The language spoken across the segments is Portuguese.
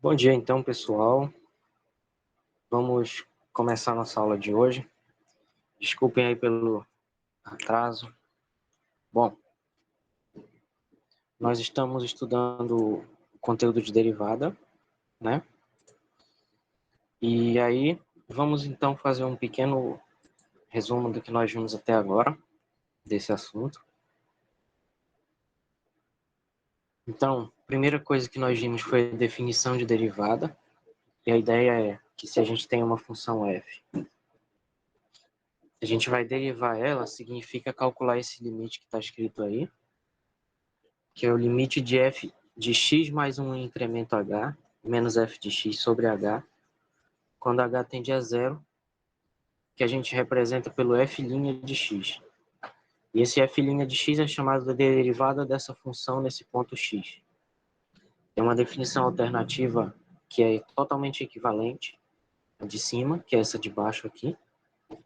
Bom dia, então, pessoal. Vamos começar nossa aula de hoje. Desculpem aí pelo atraso. Bom, nós estamos estudando conteúdo de derivada, né? E aí, vamos então fazer um pequeno resumo do que nós vimos até agora, desse assunto. Então, a primeira coisa que nós vimos foi a definição de derivada. E a ideia é que se a gente tem uma função f, a gente vai derivar ela, significa calcular esse limite que está escrito aí, que é o limite de f de x mais um incremento h, menos f de x sobre h, quando h tende a zero, que a gente representa pelo f' de x. E esse f' de x é chamado de derivada dessa função nesse ponto x. Tem uma definição alternativa que é totalmente equivalente à de cima, que é essa de baixo aqui.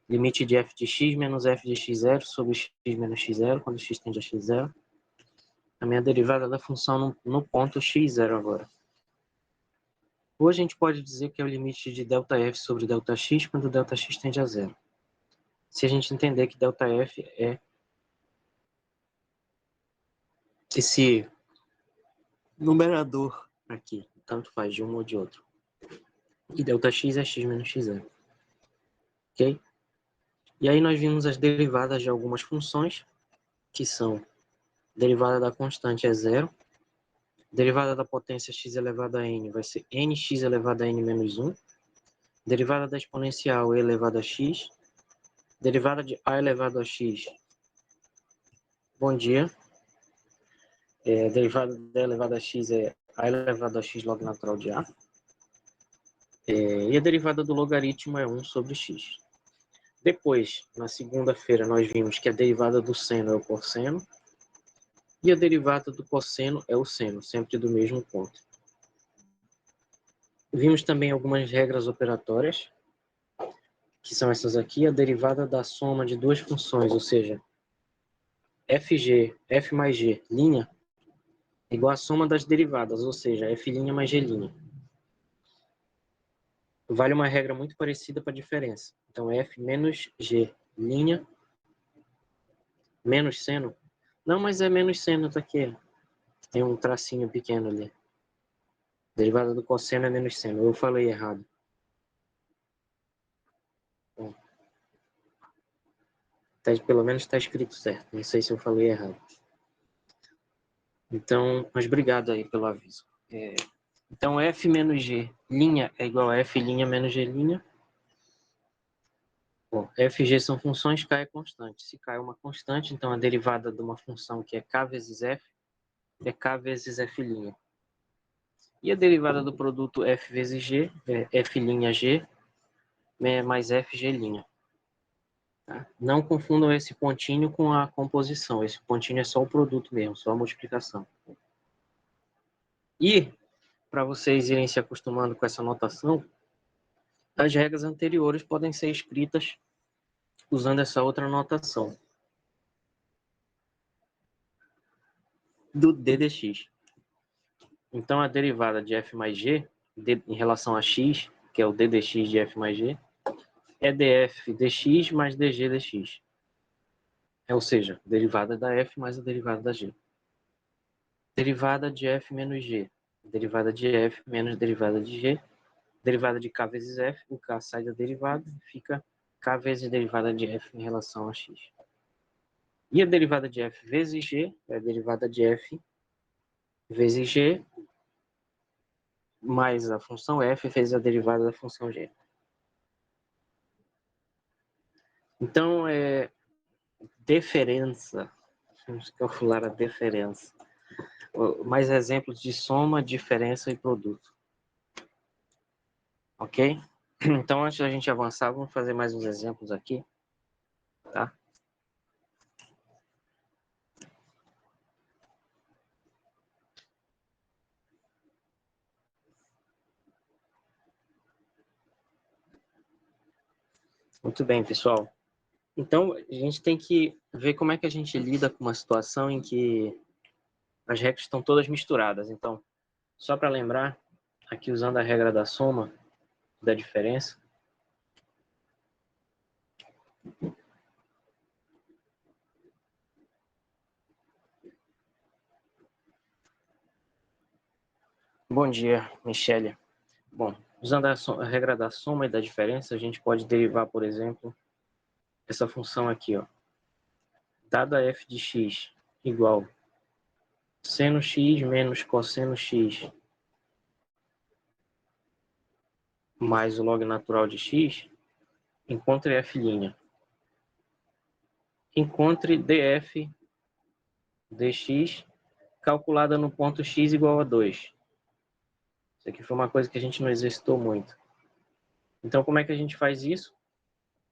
Limite de f de x menos f de x0 sobre x menos x0, quando x tende a x0. A minha derivada da função no ponto x0 agora. Ou a gente pode dizer que é o limite de ΔF sobre ΔX quando ΔX tende a zero. Se a gente entender que ΔF é esse numerador aqui, tanto faz de um ou de outro. E ΔX é x menos x0. Ok? E aí nós vimos as derivadas de algumas funções, que são derivada da constante é zero, derivada da potência x elevado a n vai ser nx elevado a n menos 1, derivada da exponencial e elevado a x, derivada de a elevado a x. Bom dia. A derivada da elevada a x é a elevado a x log natural de a. E a derivada do logaritmo é 1 sobre x. Depois, na segunda-feira, nós vimos que a derivada do seno é o cosseno e a derivada do cosseno é o seno, sempre do mesmo ponto. Vimos também algumas regras operatórias, que são essas aqui, a derivada da soma de duas funções, ou seja, f mais g, linha, é igual à soma das derivadas, ou seja, f' mais g'. Vale uma regra muito parecida para a diferença. Então, f menos g, linha, menos seno. Não, mas é menos seno, tá aqui. Tem um tracinho pequeno ali. Derivada do cosseno é menos seno. Eu falei errado. Bom, pelo menos está escrito certo. Não sei se eu falei errado. Então, mas obrigado aí pelo aviso. Então, f menos g, linha, é igual a f' menos g'. Bom, f e g são funções, k é constante. Se k é uma constante, então a derivada de uma função que é k vezes f é k vezes f'. E a derivada do produto f vezes g é f'g mais fg'. Tá? Não confundam esse pontinho com a composição. Esse pontinho é só o produto mesmo, só a multiplicação. E, para vocês irem se acostumando com essa notação, as regras anteriores podem ser escritas usando essa outra notação do d dx. Então, a derivada de f mais g em relação a x, que é o d dx de f mais g, é df dx mais dg dx. Ou seja, derivada da f mais a derivada da g. Derivada de f menos g. Derivada de f menos derivada de g. Derivada de k vezes f. O k sai da derivada e fica k vezes derivada de f em relação a x. E a derivada de f vezes g é a derivada de f vezes g mais a função f vezes a derivada da função g. Então, diferença. Vamos calcular a diferença. Mais exemplos de soma, diferença e produto. Ok? Então, antes da gente avançar, vamos fazer mais uns exemplos aqui. Tá? Muito bem, pessoal. Então, a gente tem que ver como é que a gente lida com uma situação em que as regras estão todas misturadas. Então, Só para lembrar, aqui usando a regra da soma, da diferença, bom dia, Michele. Bom, usando a regra da soma e da diferença, a gente pode derivar, por exemplo, essa função aqui, ó. Dada f de x igual seno x menos cosseno x mais o log natural de x, encontre f'. Encontre df dx calculada no ponto x igual a 2. Isso aqui foi uma coisa que a gente não exercitou muito. Então, como é que a gente faz isso?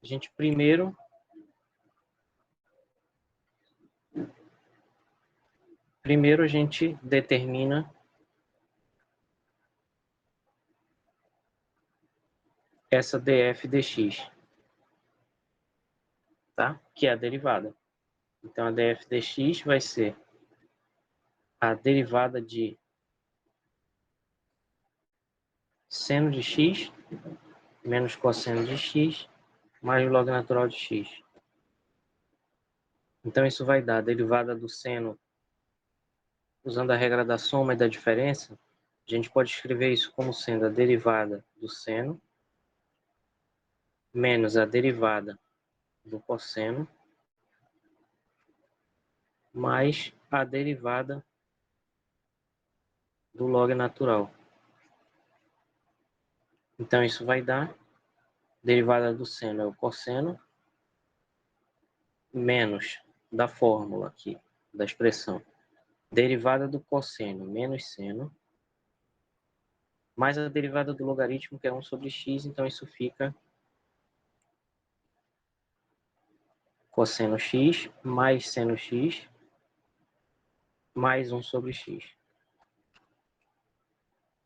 A gente primeiro a gente determina essa df dx, tá? Que é a derivada. Então, a df dx vai ser a derivada de seno de x menos cosseno de x mais o log natural de x. Então, isso vai dar a derivada do seno, usando a regra da soma e da diferença, a gente pode escrever isso como sendo a derivada do seno menos a derivada do cosseno mais a derivada do log natural. Então, isso vai dar derivada do seno é o cosseno menos da fórmula aqui, da expressão, derivada do cosseno menos seno mais a derivada do logaritmo, que é 1 sobre x, então isso fica cosseno x mais seno x mais 1 sobre x.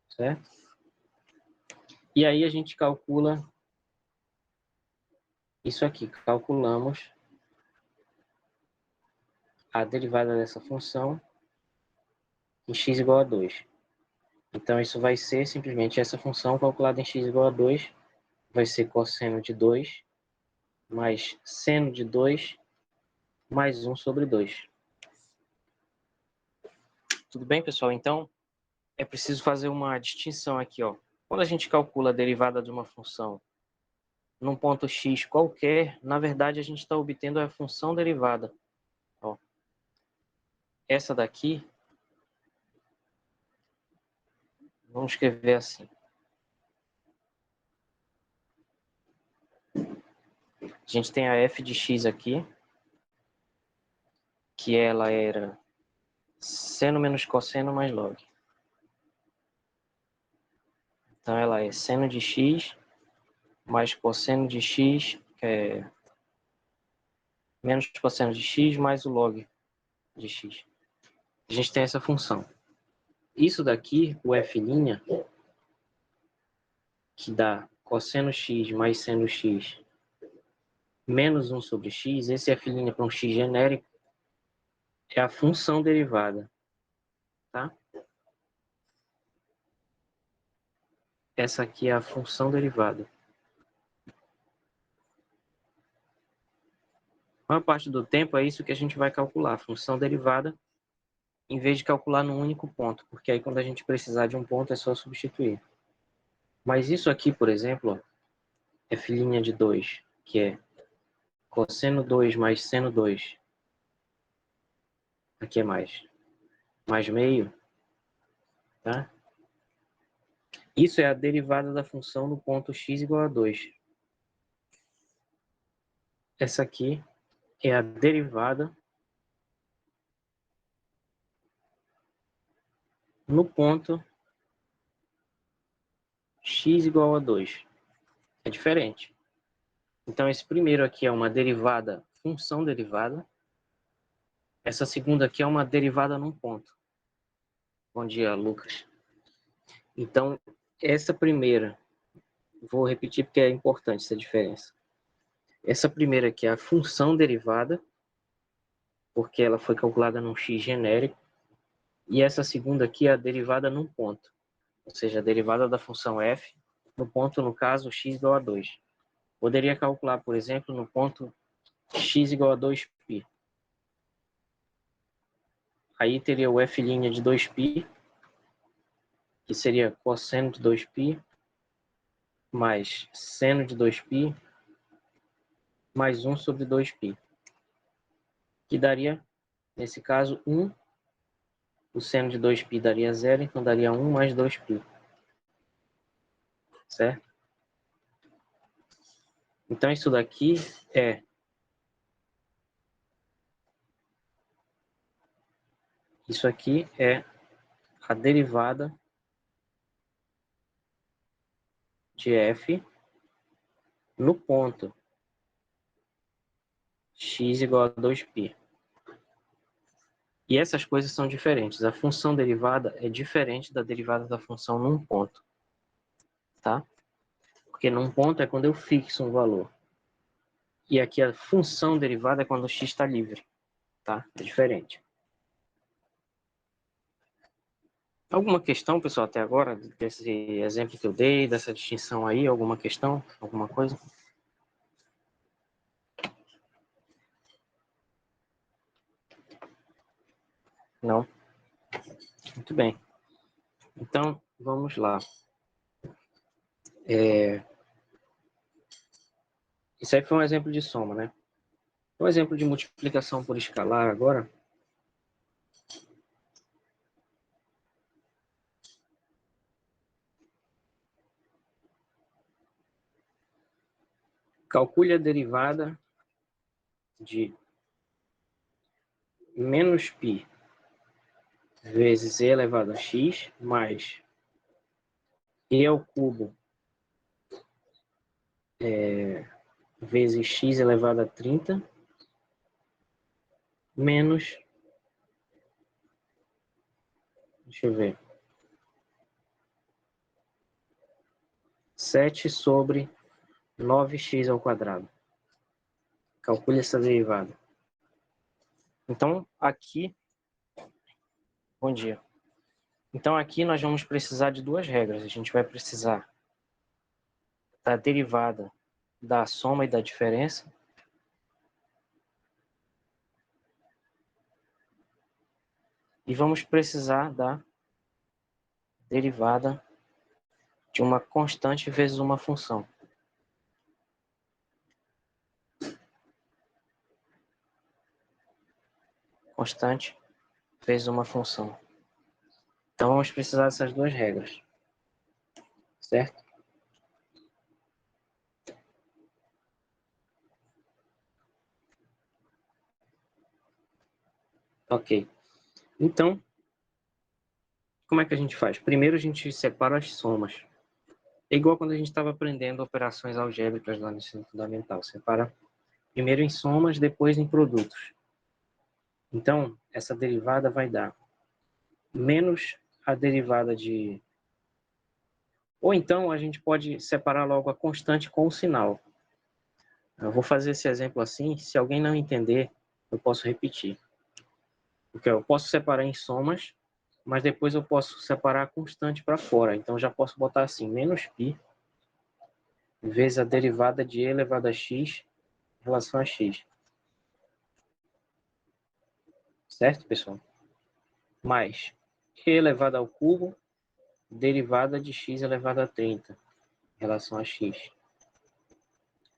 Certo? E aí a gente calcula isso aqui. Calculamos a derivada dessa função em x igual a 2. Então isso vai ser simplesmente essa função calculada em x igual a 2. Vai ser cosseno de 2 mais seno de 2 mais 1 sobre 2. Tudo bem, pessoal? Então, é preciso fazer uma distinção aqui, ó. Quando a gente calcula a derivada de uma função num ponto x qualquer, na verdade a gente está obtendo a função derivada. Ó. Essa daqui, vamos escrever assim. A gente tem a f de x aqui, que ela era seno menos cosseno mais log. Então ela é seno de x mais cosseno de x, menos cosseno de x mais o log de x. A gente tem essa função. Isso daqui, o f', que dá cosseno x mais seno x menos 1 sobre x, esse f' para um x genérico, é a função derivada. Tá? Essa aqui é a função derivada. A maior parte do tempo é isso que a gente vai calcular, função derivada, em vez de calcular num único ponto, porque aí quando a gente precisar de um ponto é só substituir. Mas isso aqui, por exemplo, é f' de 2, que é cosseno 2 mais seno 2. Aqui é mais meio, tá? Isso é a derivada da função no ponto x igual a 2. Essa aqui é a derivada no ponto x igual a 2. É diferente. Então, esse primeiro aqui é uma derivada, função derivada. Essa segunda aqui é uma derivada num ponto. Bom dia, Lucas. Então, essa primeira, vou repetir porque é importante essa diferença. Essa primeira aqui é a função derivada, porque ela foi calculada num x genérico. E essa segunda aqui é a derivada num ponto. ou seja, a derivada da função f, no ponto, no caso, x igual a 2. Poderia calcular, por exemplo, no ponto x igual a 2π. Aí teria o f' de 2π, que seria cosseno de 2π, mais seno de 2π, mais 1 sobre 2π. Que daria, nesse caso, 1. O seno de 2π daria 0, então daria 1 mais 2π. Certo? Então isso daqui é isso aqui é a derivada de f no ponto x igual a 2π. E essas coisas são diferentes. A função derivada é diferente da derivada da função num ponto. Tá? Porque num ponto é quando eu fixo um valor. E aqui a função derivada é quando o x está livre. Tá? É diferente. Alguma questão, pessoal, até agora, desse exemplo que eu dei, dessa distinção aí? Alguma questão? Alguma coisa? Não? Muito bem. Então, vamos lá. Isso aí foi um exemplo de soma, né? Um exemplo de multiplicação por escalar agora. Calcule a derivada de menos π vezes e elevado a x mais e ao cubo vezes x elevado a 30 menos, deixa eu ver, 7 sobre 9x ao quadrado. Calcule essa derivada. Então, aqui, bom dia. Então, aqui nós vamos precisar de duas regras. A gente vai precisar da derivada da soma e da diferença. E vamos precisar da derivada de uma constante vezes uma função. Constante vezes uma função. Então, vamos precisar dessas duas regras. Certo? Ok. Então, como é que a gente faz? Primeiro, a gente separa as somas. É igual quando a gente estava aprendendo operações algébricas lá no ensino fundamental. Separa primeiro em somas, depois em produtos. Então, essa derivada vai dar menos a derivada de... Ou então, a gente pode separar logo a constante com o sinal. Eu vou fazer esse exemplo assim. Se alguém não entender, eu posso repetir. Porque eu posso separar em somas, mas depois eu posso separar a constante para fora. Então, já posso botar assim, menos π vezes a derivada de e elevado a x em relação a x. Certo, pessoal? Mais e elevado ao cubo, derivada de x elevado a 30 em relação a x.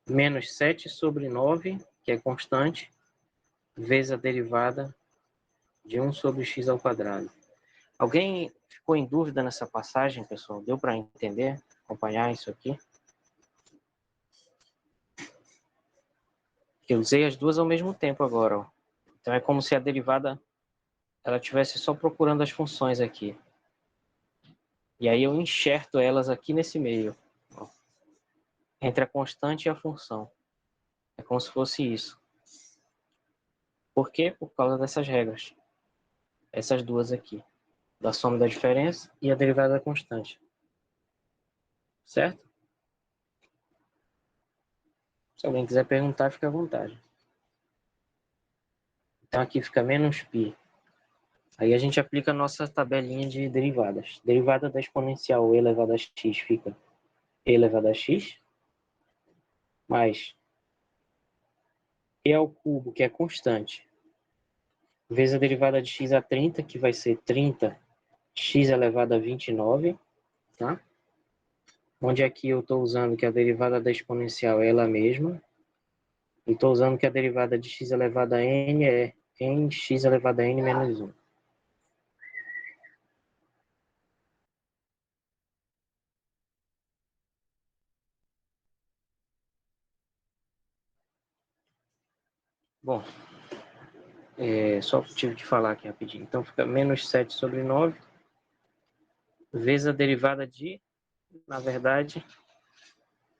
Menos 7 sobre 9, que é constante, vezes a derivada de 1 sobre x ao quadrado. Alguém ficou em dúvida nessa passagem, pessoal? Deu para entender, acompanhar isso aqui? Eu usei as duas ao mesmo tempo agora. Ó. Então é como se a derivada ela estivesse só procurando as funções aqui. E aí eu enxerto elas aqui nesse meio. Ó, entre a constante e a função. É como se fosse isso. Por quê? Por causa dessas regras. Essas duas aqui. Da soma da diferença e a derivada da constante. Certo? Se alguém quiser perguntar, fica à vontade. Então aqui fica menos π Aí a gente aplica a nossa tabelinha de derivadas. Derivada da exponencial e elevado a x fica e elevado a x, mais e ao cubo, que é constante, vezes a derivada de x a 30, que vai ser 30x elevado a 29, tá? Onde aqui eu estou usando que a derivada da exponencial é ela mesma, e estou usando que a derivada de x elevado a n é nx elevado a n menos 1. Bom, só tive que falar aqui rapidinho. Então fica menos 7 sobre 9, vezes a derivada de, na verdade,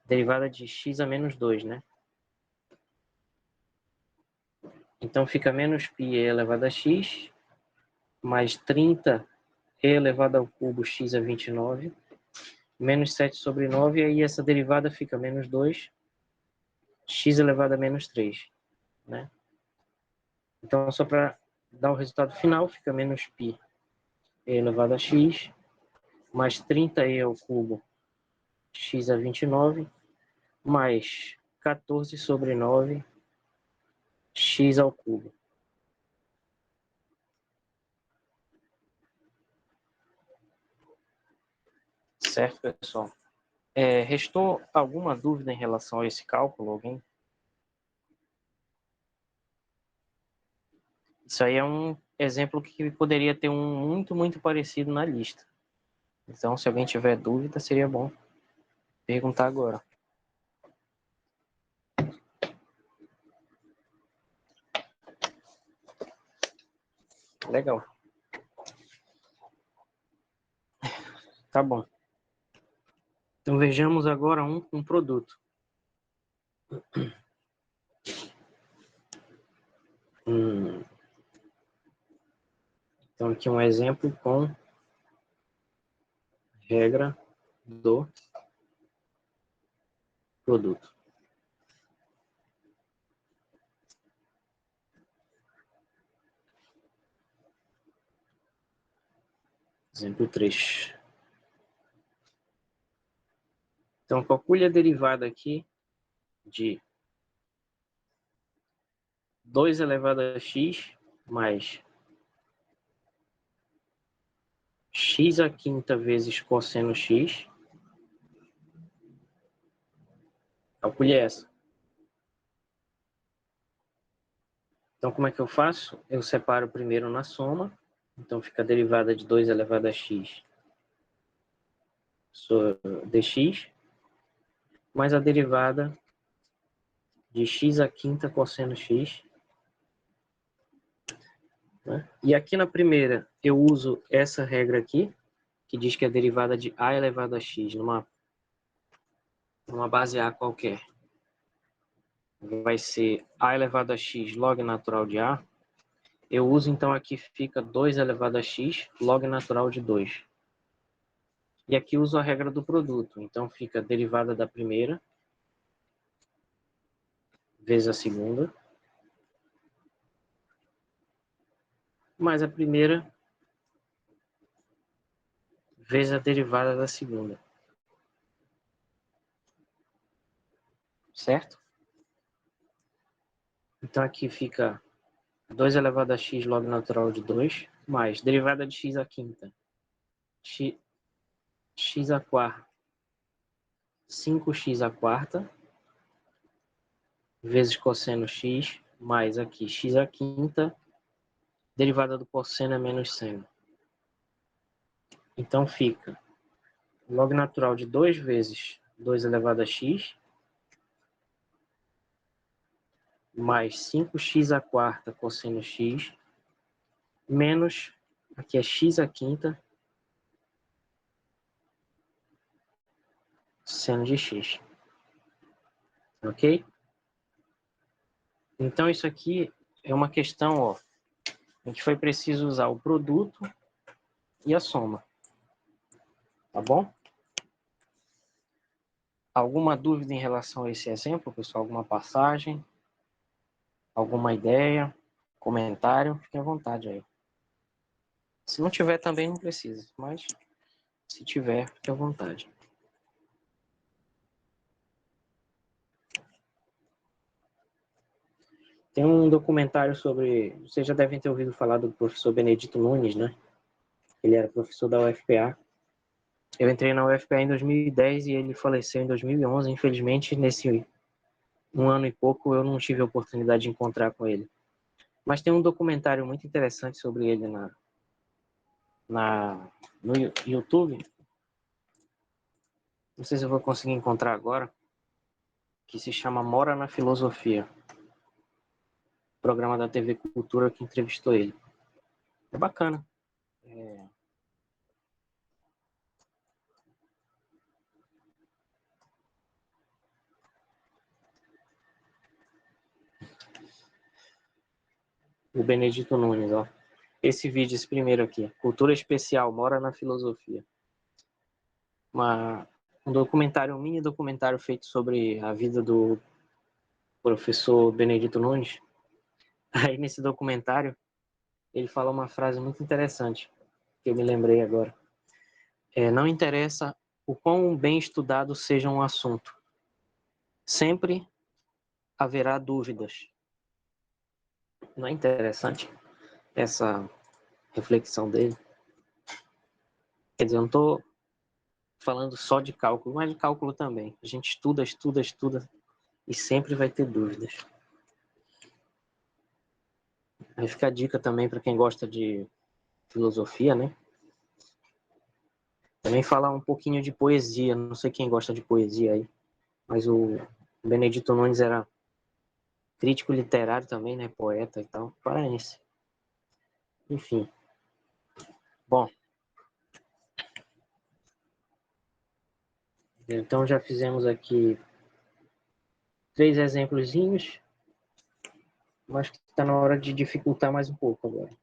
derivada de x a menos 2, né? Então fica menos π elevado a x, mais 30 elevado ao cubo x a 29, menos 7 sobre 9, e aí essa derivada fica menos 2, x elevado a menos 3, né? Então, só para dar o resultado final, fica menos π elevado a x, mais 30e ao cubo x a 29, mais 14 sobre 9 x ao cubo. Certo, pessoal? Restou alguma dúvida em relação a esse cálculo? Alguém? Isso aí é um exemplo que poderia ter um muito parecido na lista. Então, se alguém tiver dúvida, seria bom perguntar agora. Legal. Tá bom. Então, vejamos agora um produto. Então, aqui um exemplo com regra do produto. Exemplo 3. Então, calcule a derivada aqui de 2 elevado a x mais x à quinta vezes cosseno x. Calcule essa. Então, como é que eu faço? Eu separo primeiro na soma. Então, fica a derivada de 2 elevado a x sobre dx, mais a derivada de x à quinta cosseno x. Né? E aqui na primeira, eu uso essa regra aqui, que diz que a derivada de a elevado a x numa base a qualquer vai ser a elevado a x log natural de a. Eu uso, então, aqui fica 2 elevado a x log natural de 2. E aqui uso a regra do produto. Então, fica a derivada da primeira vezes a segunda, mais a primeira vezes a derivada da segunda. Certo? Então, aqui fica 2 elevado a x log natural de 2, mais derivada de x à quinta, x à quarta, 5x à quarta, vezes cosseno x, mais aqui x à quinta, derivada do cosseno é menos seno. Então fica log natural de 2 vezes 2 elevado a x, mais 5x à quarta cosseno x, menos, aqui é x à quinta, seno de x. Ok? Então isso aqui é uma questão, ó, em que foi preciso usar o produto e a soma. Tá bom? Alguma dúvida em relação a esse exemplo, pessoal? Alguma passagem? Alguma ideia? Comentário? Fique à vontade aí. Se não tiver, também não precisa, mas se tiver, fique à vontade. Tem um documentário sobre... Vocês já devem ter ouvido falar do professor Benedito Nunes, né? Ele era professor da UFPA. Eu entrei na UFPA em 2010 e ele faleceu em 2011. Infelizmente, nesse um ano e pouco, eu não tive a oportunidade de encontrar com ele. Mas tem um documentário muito interessante sobre ele no YouTube. Não sei se eu vou conseguir encontrar agora, que se chama Mora na Filosofia. Programa da TV Cultura que entrevistou ele. É bacana. O Benedito Nunes, ó. Esse vídeo, esse primeiro aqui. Cultura Especial, Mora na Filosofia. Um documentário, um mini documentário feito sobre a vida do professor Benedito Nunes. Aí nesse documentário, ele fala uma frase muito interessante, que eu me lembrei agora. Não interessa o quão bem estudado seja um assunto. Sempre haverá dúvidas. Não é interessante essa reflexão dele? Quer dizer, eu não estou falando só de cálculo, mas de cálculo também. A gente estuda, estuda, estuda e sempre vai ter dúvidas. Aí fica a dica também para quem gosta de filosofia, né? Também falar um pouquinho de poesia. Não sei quem gosta de poesia aí, mas o Benedito Nunes era crítico literário também, né? Poeta e tal. Paraense. Enfim. Bom, então já fizemos aqui 3 exemplozinhos, mas está na hora de dificultar mais um pouco agora.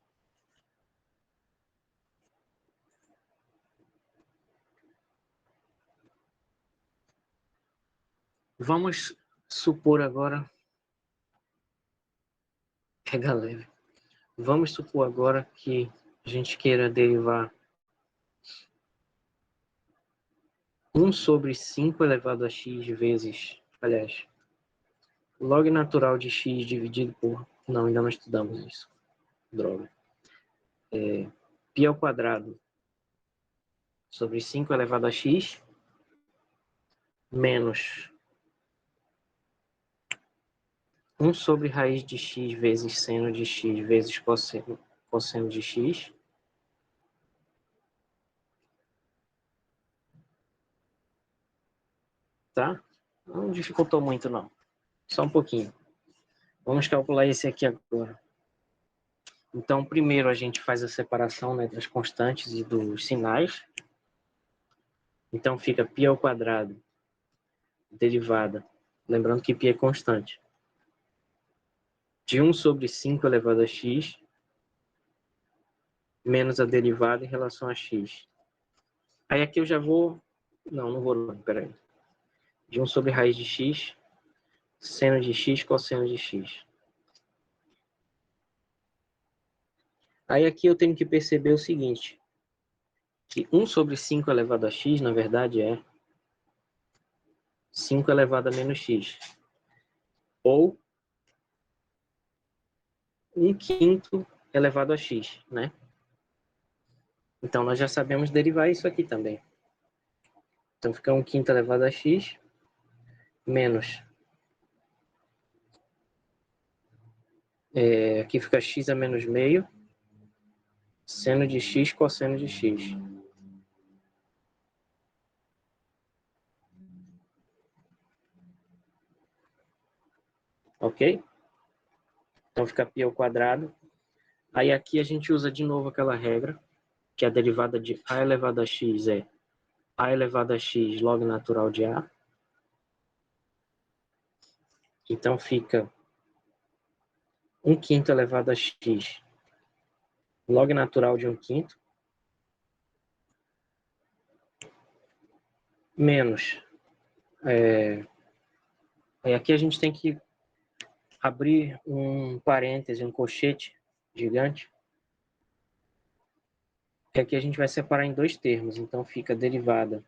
Vamos supor agora... Pega leve. Vamos supor agora que a gente queira derivar 1 sobre 5 elevado a x vezes... Aliás, log natural de x dividido por... Não, ainda não estudamos isso. Droga. Π ao quadrado sobre 5 elevado a x menos 1 sobre raiz de x vezes seno de x vezes cosseno de x. Tá? Não dificultou muito, não. Só um pouquinho. Vamos calcular esse aqui agora. Então, primeiro a gente faz a separação, né, das constantes e dos sinais. Então, fica π ao quadrado, derivada. Lembrando que π é constante. De 1 sobre 5 elevado a x, menos a derivada em relação a x. Aí aqui eu já vou... Não vou não, peraí. De 1 sobre raiz de x, seno de x, cosseno de x. Aí aqui eu tenho que perceber o seguinte, que 1 sobre 5 elevado a x, na verdade, é 5 elevado a menos x. Ou 1/5 elevado a x, né? Então, nós já sabemos derivar isso aqui também. Então, fica 1/5 elevado a x menos... aqui fica x a menos meio, seno de x, cosseno de x. Ok? Então, fica π ao quadrado. Aí aqui a gente usa de novo aquela regra, que a derivada de a elevado a x é a elevado a x log natural de a. Então, fica 1/5 elevado a x log natural de 1/5 menos... Aí aqui a gente tem que abrir um parêntese, um colchete gigante. E aqui a gente vai separar em dois termos. Então, fica derivada,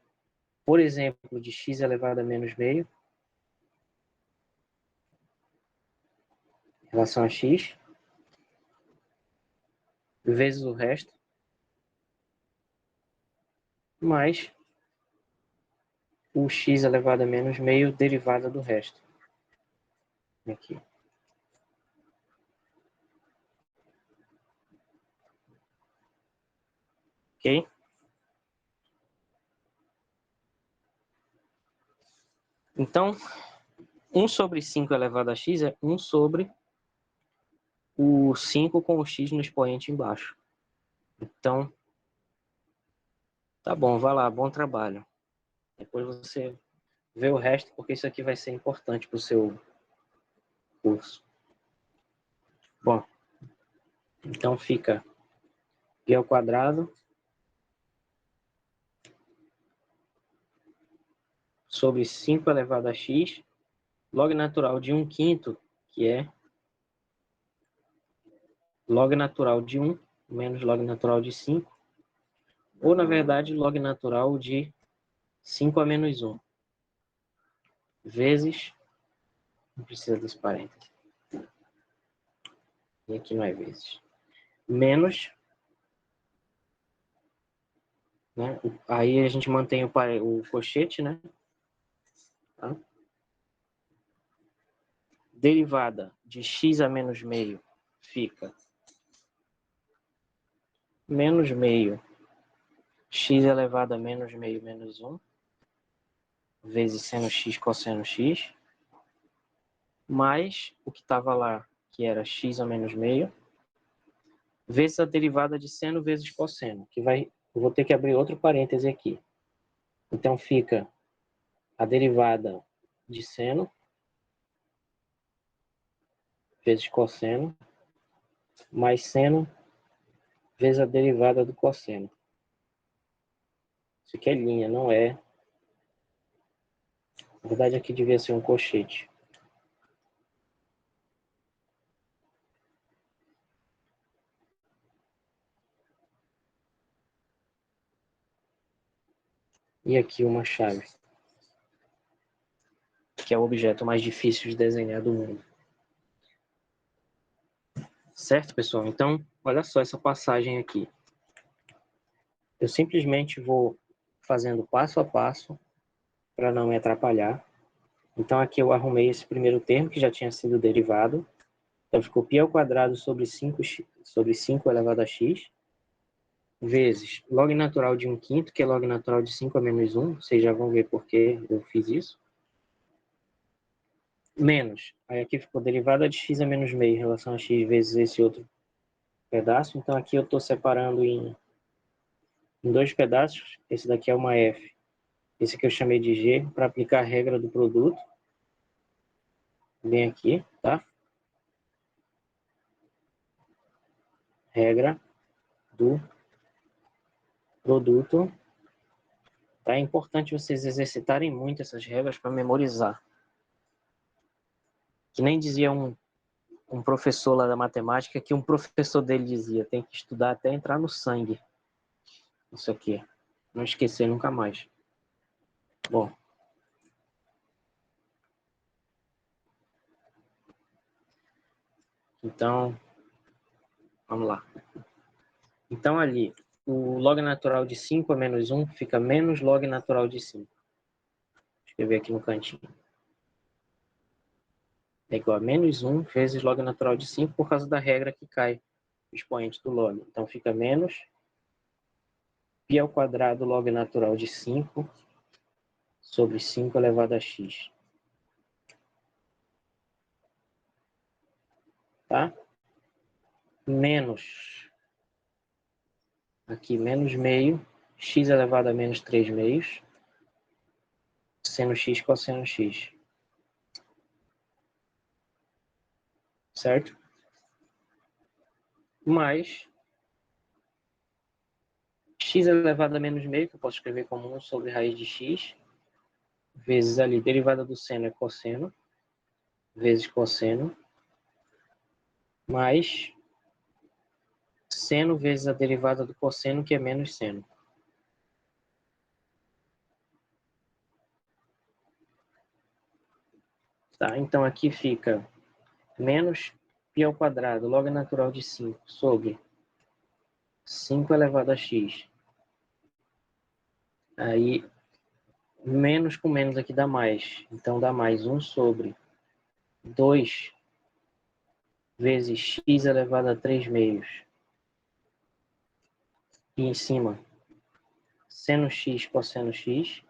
por exemplo, de x elevado a menos meio, em relação a x, vezes o resto, mais o x elevado a menos meio derivada do resto. Aqui. Ok? Então, 1 sobre 5 elevado a x é 1 sobre o 5 com o x no expoente embaixo. Então, tá bom, vai lá, bom trabalho. Depois você vê o resto, porque isso aqui vai ser importante para o seu curso. Bom, então fica π ao quadrado sobre 5 elevado a x, log natural de 1/5, que é log natural de 1 menos log natural de 5, ou, na verdade, log natural de 5 a menos 1, vezes, não precisa dos parênteses, e aqui não é vezes, menos, né? Aí a gente mantém o cochete, né? Tá? Derivada de x a menos meio fica menos meio x elevado a menos meio menos 1, vezes seno x cosseno x, mais o que estava lá, que era x a menos meio, vezes a derivada de seno vezes cosseno, que vai, eu vou ter que abrir outro parêntese aqui. Então fica a derivada de seno vezes cosseno, mais seno vezes a derivada do cosseno. Isso aqui é linha, não é. Na verdade, aqui devia ser um cochete. E aqui uma chave, que é o objeto mais difícil de desenhar do mundo. Certo, pessoal? Então, olha só essa passagem aqui. Eu simplesmente vou fazendo passo a passo para não me atrapalhar. Então, aqui eu arrumei esse primeiro termo, que já tinha sido derivado. Então, ficou π ao quadrado sobre 5 elevado a x, vezes log natural de 1/5, que é log natural de 5 a menos 1. Vocês já vão ver por que eu fiz isso. Menos, aí aqui ficou derivada de x a menos meio em relação a x vezes esse outro pedaço. Então, aqui eu estou separando em dois pedaços. Esse daqui é uma f, esse aqui eu chamei de g, para aplicar a regra do produto. Vem aqui, tá? Regra do produto. Tá? É importante vocês exercitarem muito essas regras para memorizar. Que nem dizia um professor lá da matemática, que um professor dele dizia, tem que estudar até entrar no sangue. Isso aqui. Não esquecer nunca mais. Bom. Então, vamos lá. Então, ali, o log natural de 5 a menos 1 fica menos log natural de 5. Vou escrever aqui no cantinho. É igual a menos 1 vezes log natural de 5 por causa da regra que cai o expoente do log. Então, fica menos π ao quadrado log natural de 5 sobre 5 elevado a x. Tá? Menos, aqui, menos meio, x elevado a menos 3 meios, seno x cosseno x. Certo? Mais x elevado a menos meio, que eu posso escrever como 1 sobre raiz de x, vezes ali, derivada do seno é cosseno, vezes cosseno, mais seno vezes a derivada do cosseno, que é menos seno. Tá, então aqui fica menos π ao quadrado, log natural de 5, sobre 5 elevado a x. Aí, menos com menos aqui dá mais. Então, dá mais 1 sobre 2 vezes x elevado a 3 meios. E em cima, seno x cosseno x.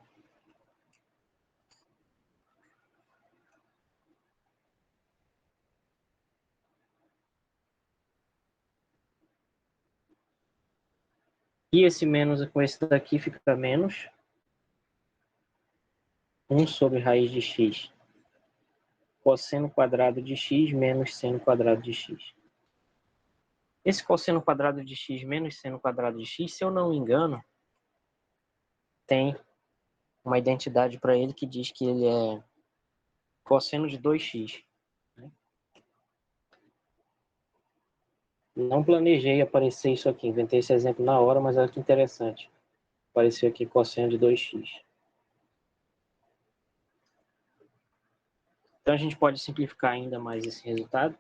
E esse menos com esse daqui fica menos 1 sobre raiz de x cosseno quadrado de x menos seno quadrado de x. Esse cosseno quadrado de x menos seno quadrado de x, se eu não me engano, tem uma identidade para ele que diz que ele é cosseno de 2x. Não planejei aparecer isso aqui, inventei esse exemplo na hora, mas olha que interessante. Apareceu aqui cosseno de 2x. Então a gente pode simplificar ainda mais esse resultado.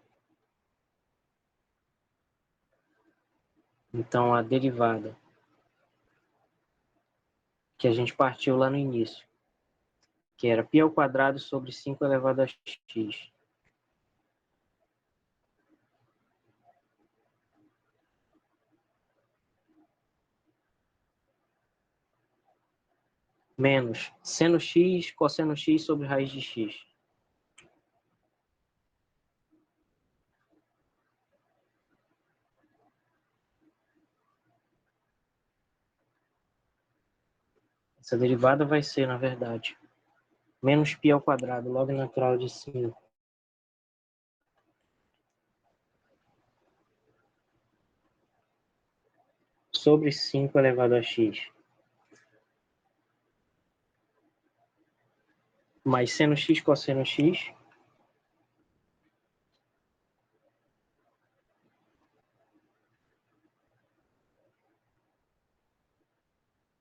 Então a derivada que a gente partiu lá no início, que era π ao quadrado sobre 5 elevado a x. Menos seno x cosseno x sobre raiz de x. Essa derivada vai ser, na verdade, menos π ao quadrado, log natural de 5. Sobre 5 elevado a x. Mais seno x cosseno x.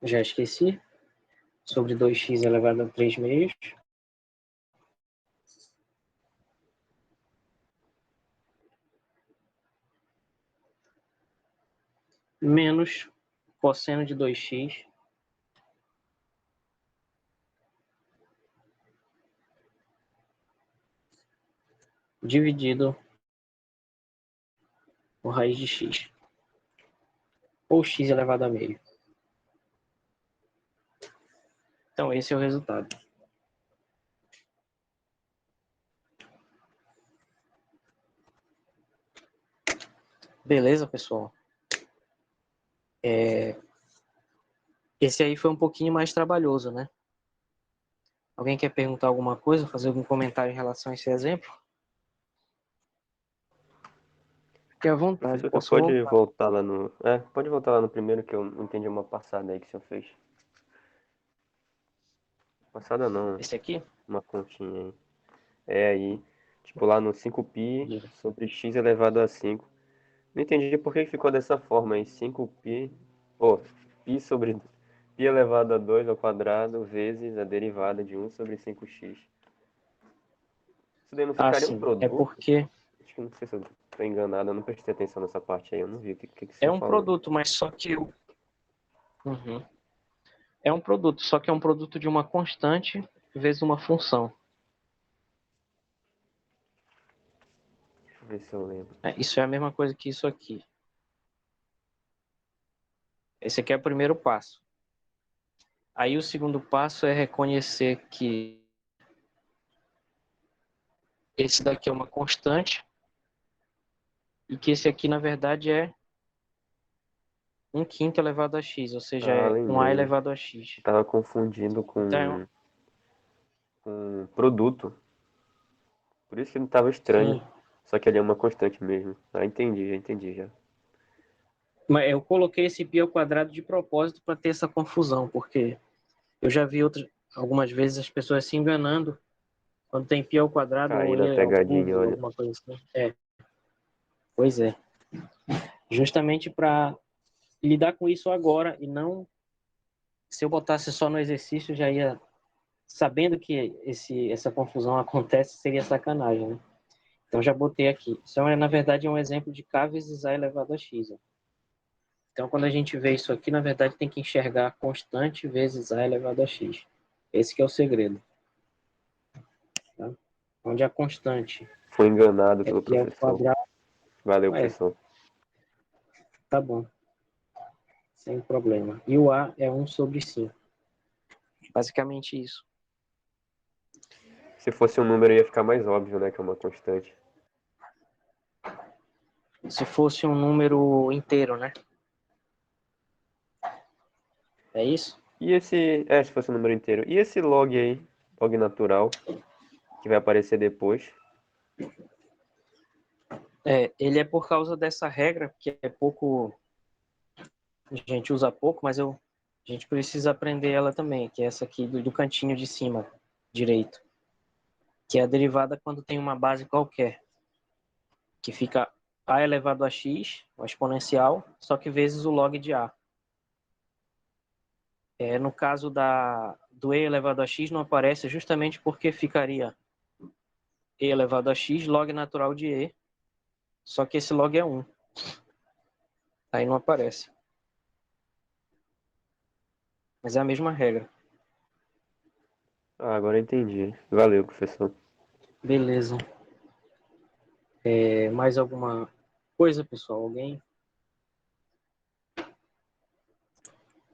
Já esqueci. Sobre 2x elevado a 3 meios. Menos cosseno de 2x. Dividido por raiz de x. Ou x elevado a meio. Então esse é o resultado. Beleza, pessoal? Esse aí foi um pouquinho mais trabalhoso, né? Alguém quer perguntar alguma coisa, fazer algum comentário em relação a esse exemplo? Fique à vontade, Professor, posso pode voltar. voltar lá no... pode voltar lá no primeiro que eu não entendi uma passada aí que o senhor fez. Passada não, Esse aqui? uma continha aí. É aí, tipo lá no 5π sobre x elevado a 5. Não entendi por que ficou dessa forma aí, 5π, π sobre π elevado a 2 ao quadrado vezes a derivada de 1 sobre 5x. Isso daí não Ah, ficaria um sim. É produto? porque Acho que não sei se eu tô enganado, eu não prestei atenção nessa parte aí, eu não vi o que o é senhor um falou. produto, mas só que o... Uhum. É um produto, só que é um produto de uma constante vezes uma função. Deixa eu ver se eu lembro. Isso é a mesma coisa que isso aqui. Esse aqui é o primeiro passo. Aí o segundo passo é reconhecer que esse daqui é uma constante e que esse aqui, na verdade, é 1/5 elevado a x, ou seja, Ah, é um a lembrei. elevado a x. Eu tava confundindo Então, com produto. Por isso que não tava estranho. sim. Só que ali é uma constante mesmo. Ah, entendi já. Mas eu coloquei esse π ao quadrado de propósito para ter essa confusão, porque eu já vi algumas vezes as pessoas se enganando quando tem π ao quadrado ou Caí na e ao pegadinha, cubo, olha. alguma coisa assim. Pois é. Justamente para lidar com isso agora e não, se eu botasse só no exercício, já ia, sabendo que essa confusão acontece, seria sacanagem, né? Então já botei aqui. Isso é, na verdade, um exemplo de K vezes A elevado a X. Ó. Então, quando a gente vê isso aqui, na verdade, tem que enxergar constante vezes A elevado a X. Esse que é o segredo. Tá? Onde a constante Foi enganado é pelo pi ao professor. quadrado. Valeu, Ué, professor. tá bom. Sem problema. E o A é 1 sobre 5. Basicamente isso. Se fosse um número ia ficar mais óbvio, né, que é uma constante. Se fosse um número inteiro, né? É isso? E se fosse um número inteiro. E esse log aí, log natural, que vai aparecer depois. Ele é por causa dessa regra, que é pouco, a gente usa pouco, mas a gente precisa aprender ela também, que é essa aqui do cantinho de cima, direito, que é a derivada quando tem uma base qualquer, que fica a elevado a x, o exponencial, só que vezes o log de a. No caso do e elevado a x não aparece justamente porque ficaria e elevado a x, log natural de e, só que esse log é 1. Aí não aparece. Mas é a mesma regra. Ah, agora eu entendi. Valeu, professor. Beleza. Mais alguma coisa, pessoal? Alguém?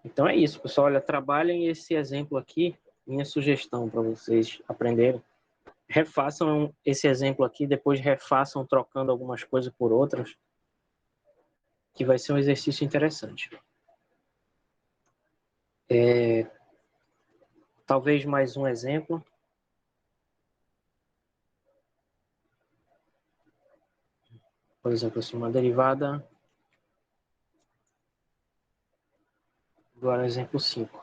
Então é isso, pessoal. Olha, trabalhem esse exemplo aqui. Minha sugestão para vocês aprenderem. Refaçam esse exemplo aqui, depois refaçam trocando algumas coisas por outras, que vai ser um exercício interessante. Talvez mais um exemplo. Por exemplo, assim, uma derivada. Agora, exemplo 5.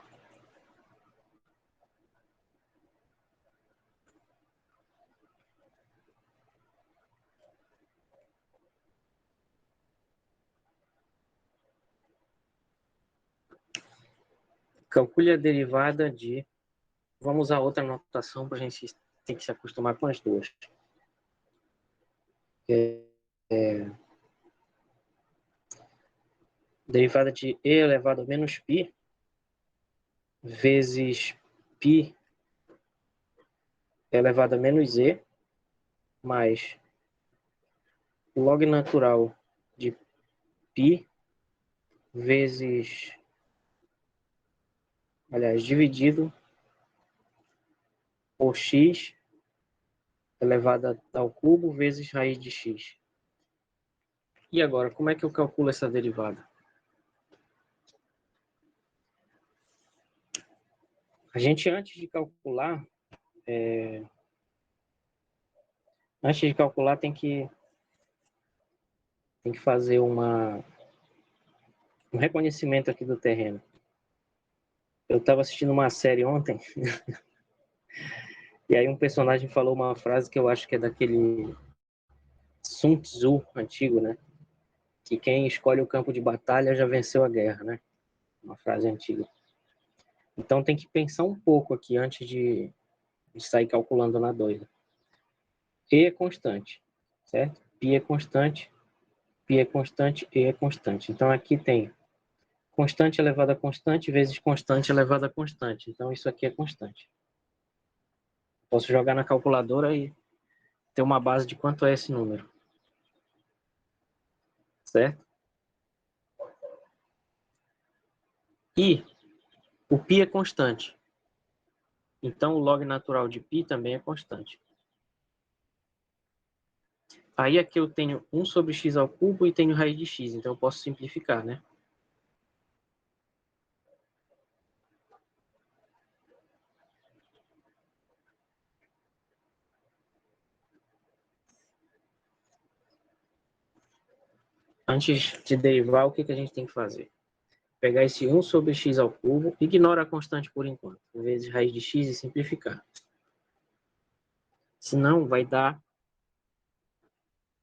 Calcule a derivada de... Vamos usar outra notação para a gente ter que se acostumar com as duas. Derivada de e elevado a menos π vezes π elevado a menos e mais log natural de π vezes, aliás, dividido por x elevado ao cubo vezes raiz de x. E agora, como é que eu calculo essa derivada? A gente, antes de calcular tem que fazer um reconhecimento aqui do terreno. Eu estava assistindo uma série ontem, e aí um personagem falou uma frase que eu acho que é daquele Sun Tzu antigo, né? Que quem escolhe o campo de batalha já venceu a guerra, né? Uma frase antiga. Então tem que pensar um pouco aqui antes de sair calculando na doida. E é constante, certo? Π é constante, π é constante, E é constante. Então aqui tem constante elevado a constante vezes constante elevado a constante. Então isso aqui é constante. Posso jogar na calculadora e ter uma base de quanto é esse número, certo? E o π é constante. Então o log natural de π também é constante. Aí aqui eu tenho 1 sobre x ao cubo e tenho raiz de x, então eu posso simplificar, né? Antes de derivar, o que a gente tem que fazer? Pegar esse 1 sobre x ao cubo, ignora a constante por enquanto, vezes raiz de x e simplificar. Senão vai dar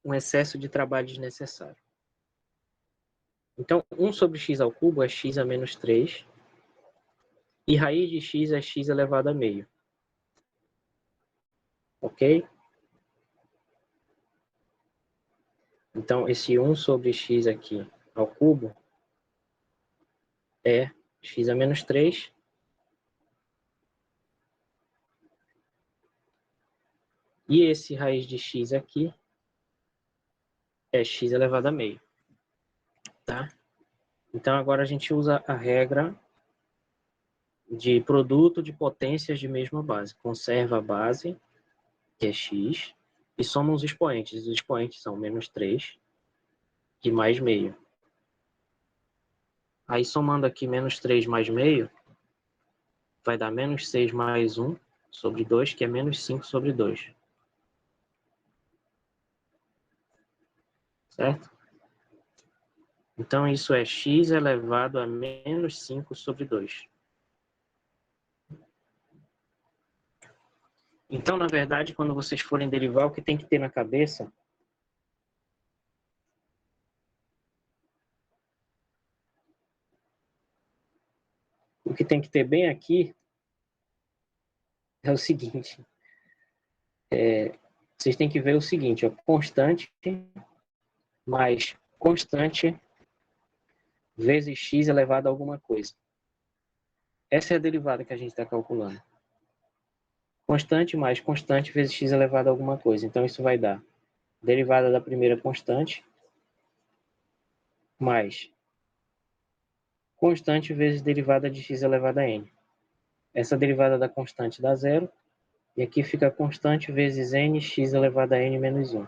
um excesso de trabalho desnecessário. Então, 1 sobre x ao cubo é x a menos 3. E raiz de x é x elevado a meio. Ok? Então, esse 1 sobre x aqui ao cubo é x a menos 3. E esse raiz de x aqui é x elevado a meio. Tá? Então, agora a gente usa a regra de produto de potências de mesma base. Conserva a base, que é x, e soma os expoentes. Os expoentes são menos 3 e mais meio. Aí, somando aqui menos 3 mais meio, vai dar menos 6 mais 1 sobre 2, que é menos 5 sobre 2. Certo? Então, isso é x elevado a menos 5 sobre 2. Então, na verdade, quando vocês forem derivar, o que tem que ter na cabeça o que tem que ter bem aqui é o seguinte. Vocês têm que ver o seguinte, ó, constante mais constante vezes x elevado a alguma coisa. Essa é a derivada que a gente está calculando. Constante mais constante vezes x elevado a alguma coisa. Então, isso vai dar derivada da primeira constante mais constante vezes derivada de x elevado a n. Essa derivada da constante dá zero. E aqui fica constante vezes n x elevado a n menos 1.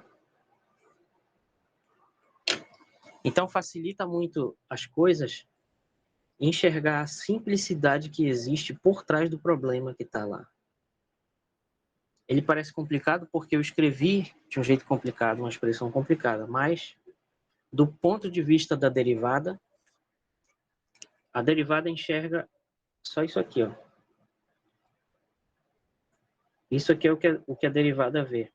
Então, facilita muito as coisas enxergar a simplicidade que existe por trás do problema que está lá. Ele parece complicado porque eu escrevi de um jeito complicado, uma expressão complicada, mas do ponto de vista da derivada, a derivada enxerga só isso aqui, ó. Isso aqui é o que a derivada vê.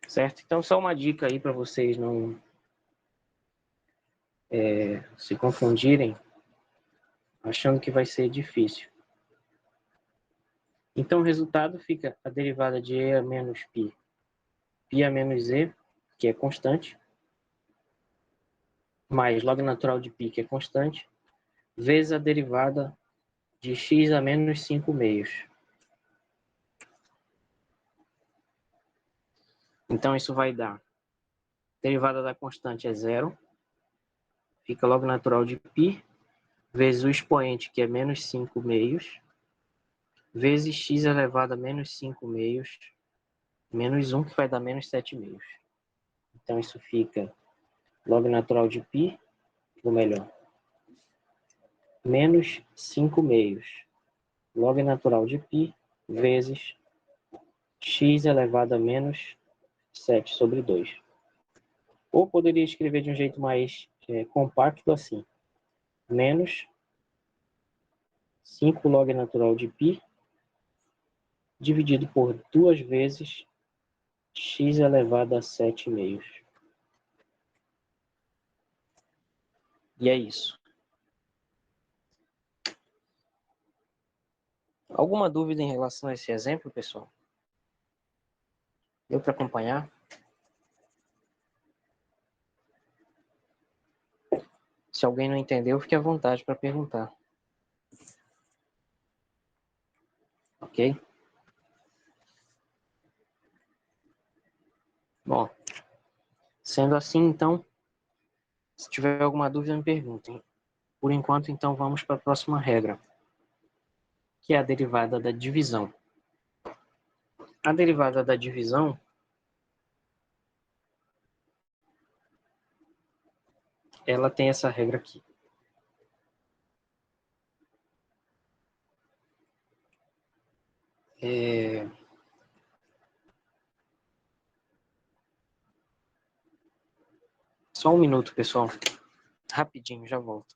Certo? Então, só uma dica aí para vocês não se confundirem achando que vai ser difícil. Então, o resultado fica a derivada de e a menos π, π a menos e, que é constante, mais log natural de π, que é constante, vezes a derivada de x a menos 5 meios. Então, isso vai dar, derivada da constante é zero, fica log natural de π, vezes o expoente, que é menos 5 meios, vezes x elevado a menos 5 meios, menos 1, que vai dar menos 7 meios. Então, isso fica log natural de π, ou melhor, menos 5 meios, log natural de π, vezes x elevado a menos 7 sobre 2. Ou poderia escrever de um jeito mais compacto assim, menos 5 log natural de π, dividido por 2 vezes x elevado a 7 meios. E é isso. Alguma dúvida em relação a esse exemplo, pessoal? Deu para acompanhar? Se alguém não entendeu, fique à vontade para perguntar. Ok? Bom, sendo assim, então, se tiver alguma dúvida, me perguntem. Por enquanto, então, vamos para a próxima regra, que é a derivada da divisão. A derivada da divisão, ela tem essa regra aqui. Só um minuto, pessoal. Rapidinho, já volto.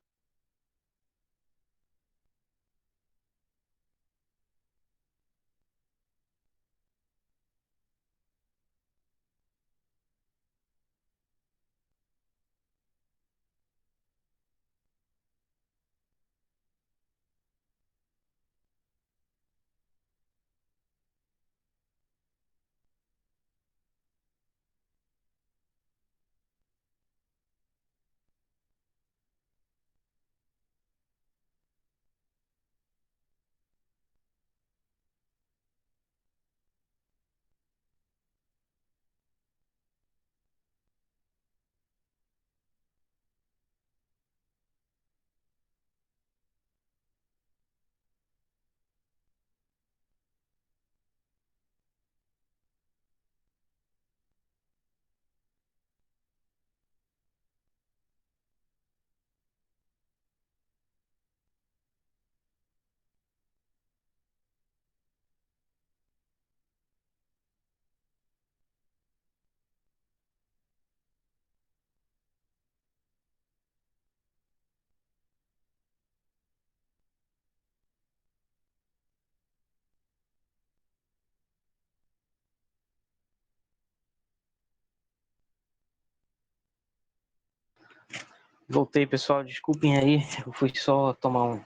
Voltei, pessoal. Desculpem aí. Eu fui só tomar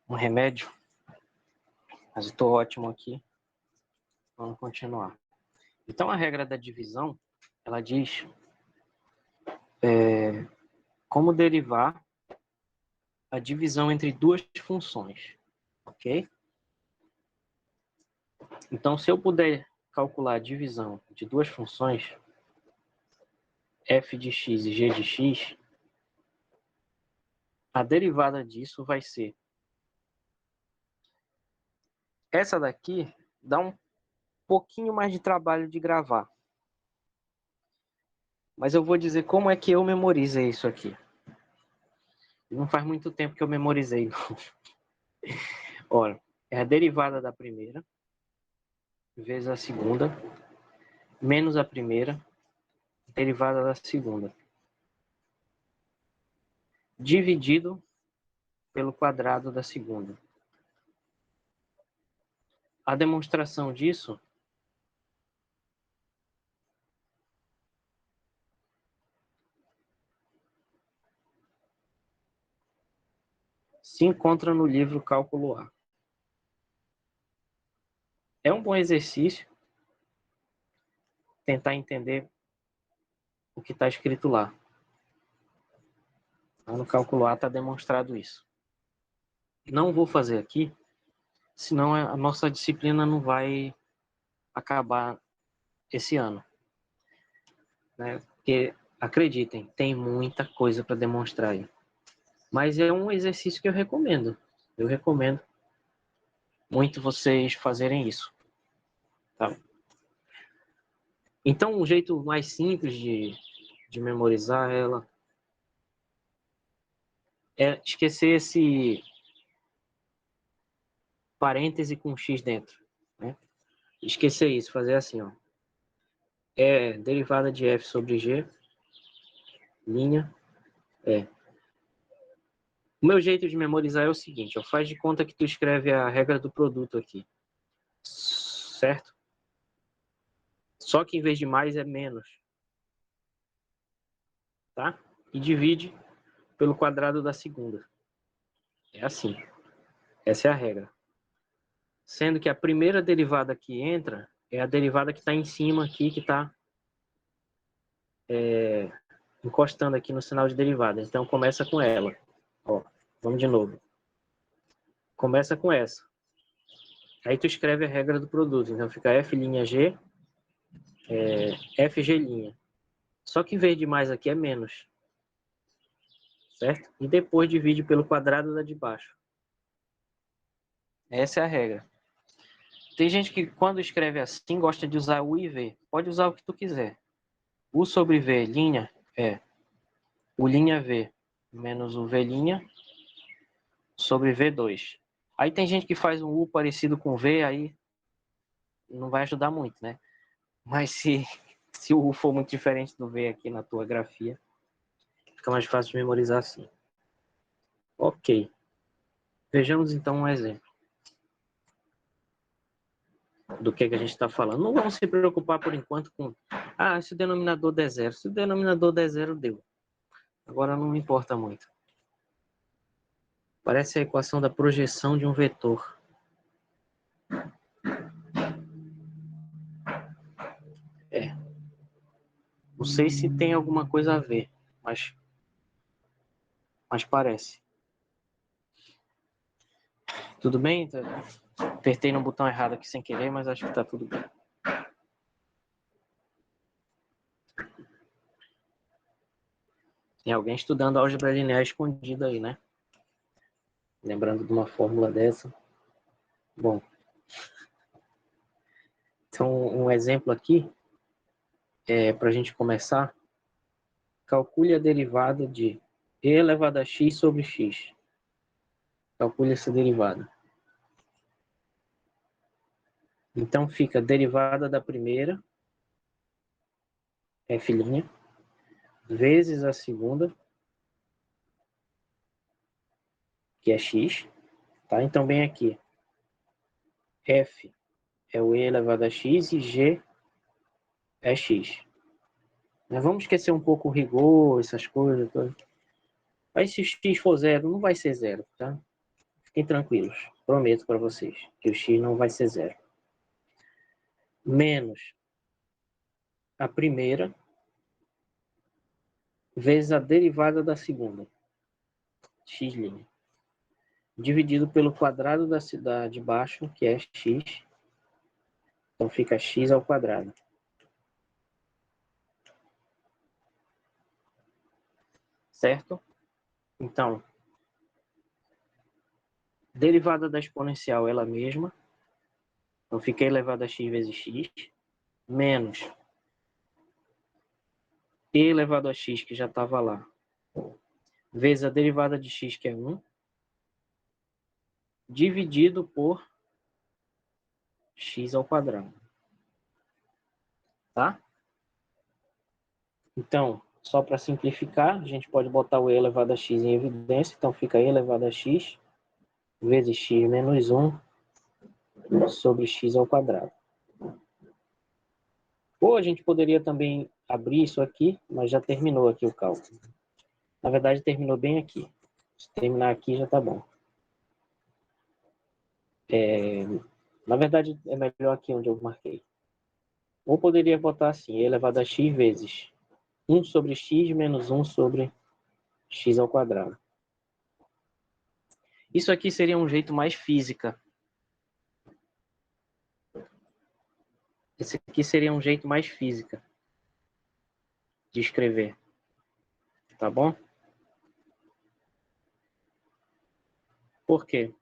um remédio. Mas eu tô ótimo aqui. Vamos continuar. Então, a regra da divisão, ela diz como derivar a divisão entre duas funções. Ok? Então, se eu puder calcular a divisão de duas funções, f de x e g de x, a derivada disso vai ser essa daqui. Dá um pouquinho mais de trabalho de gravar, mas eu vou dizer como é que eu memorizei isso aqui. Não faz muito tempo que eu memorizei, não. Olha, é a derivada da primeira vezes a segunda menos a primeira derivada da segunda dividido pelo quadrado da segunda. A demonstração disso se encontra no livro Cálculo A. É um bom exercício tentar entender o que está escrito lá. No Cálculo A está demonstrado isso. Não vou fazer aqui, senão a nossa disciplina não vai acabar esse ano, né? Porque, acreditem, tem muita coisa para demonstrar aí. Mas é um exercício que eu recomendo. Eu recomendo muito vocês fazerem isso. Tá? Então, um jeito mais simples de memorizar ela é esquecer esse parêntese com x dentro, né? Esquecer isso, fazer assim, ó. É derivada de f sobre g, linha, é. O meu jeito de memorizar é o seguinte, ó, faz de conta que tu escreve a regra do produto aqui, certo? Só que em vez de mais é menos, tá? E divide pelo quadrado da segunda. É assim, essa é a regra. Sendo que a primeira derivada que entra é a derivada que está em cima aqui, que está encostando aqui no sinal de derivada. Então começa com ela. Ó, vamos de novo. Começa com essa. Aí tu escreve a regra do produto. Então fica F''G, FG'. Só que em vez de mais aqui é menos. Certo? E depois divide pelo quadrado da de baixo. Essa é a regra. Tem gente que quando escreve assim gosta de usar U e V. Pode usar o que tu quiser. U sobre V, linha, é U' V menos o V' sobre V2. Aí tem gente que faz um U parecido com V, aí não vai ajudar muito, né? Mas se o U for muito diferente do V aqui na tua grafia, fica mais fácil de memorizar assim. Ok. Vejamos então um exemplo do que a gente está falando. Não vamos se preocupar por enquanto com se o denominador der zero. Se o denominador der zero, deu. Agora não importa muito. Parece a equação da projeção de um vetor. Não sei se tem alguma coisa a ver, mas parece. Tudo bem? Apertei no botão errado aqui sem querer, mas acho que tá tudo bem. Tem alguém estudando álgebra linear escondida aí, né? Lembrando de uma fórmula dessa. Bom. Então, um exemplo aqui, para a gente começar, calcule a derivada de e elevado a x sobre x. Calcule essa derivada. Então, fica a derivada da primeira, f', vezes a segunda, que é x. Tá? Então, bem aqui, f é o e elevado a x e g é x. Vamos esquecer um pouco o rigor, essas coisas. Aí se o x for zero, não vai ser zero, tá? Fiquem tranquilos. Prometo para vocês que o x não vai ser zero. Menos a primeira vezes a derivada da segunda, x', dividido pelo quadrado da de baixo, que é x. Então fica x ao quadrado. Certo? Então, derivada da exponencial ela mesma. Então fica elevado a x vezes x, menos e elevado a x, que já estava lá, vezes a derivada de x, que é 1, dividido por x ao quadrado. Tá? Então, só para simplificar, a gente pode botar o e elevado a x em evidência. Então, fica e elevado a x vezes x menos 1 sobre x ao quadrado. Ou a gente poderia também abrir isso aqui, mas já terminou aqui o cálculo. Na verdade, terminou bem aqui. Se terminar aqui, já está bom. Na verdade, é melhor aqui onde eu marquei. Ou poderia botar assim, e elevado a x vezes 1 sobre x menos 1 sobre x ao quadrado. Isso aqui seria um jeito mais física. Esse aqui seria um jeito mais física de escrever. Tá bom? Por quê?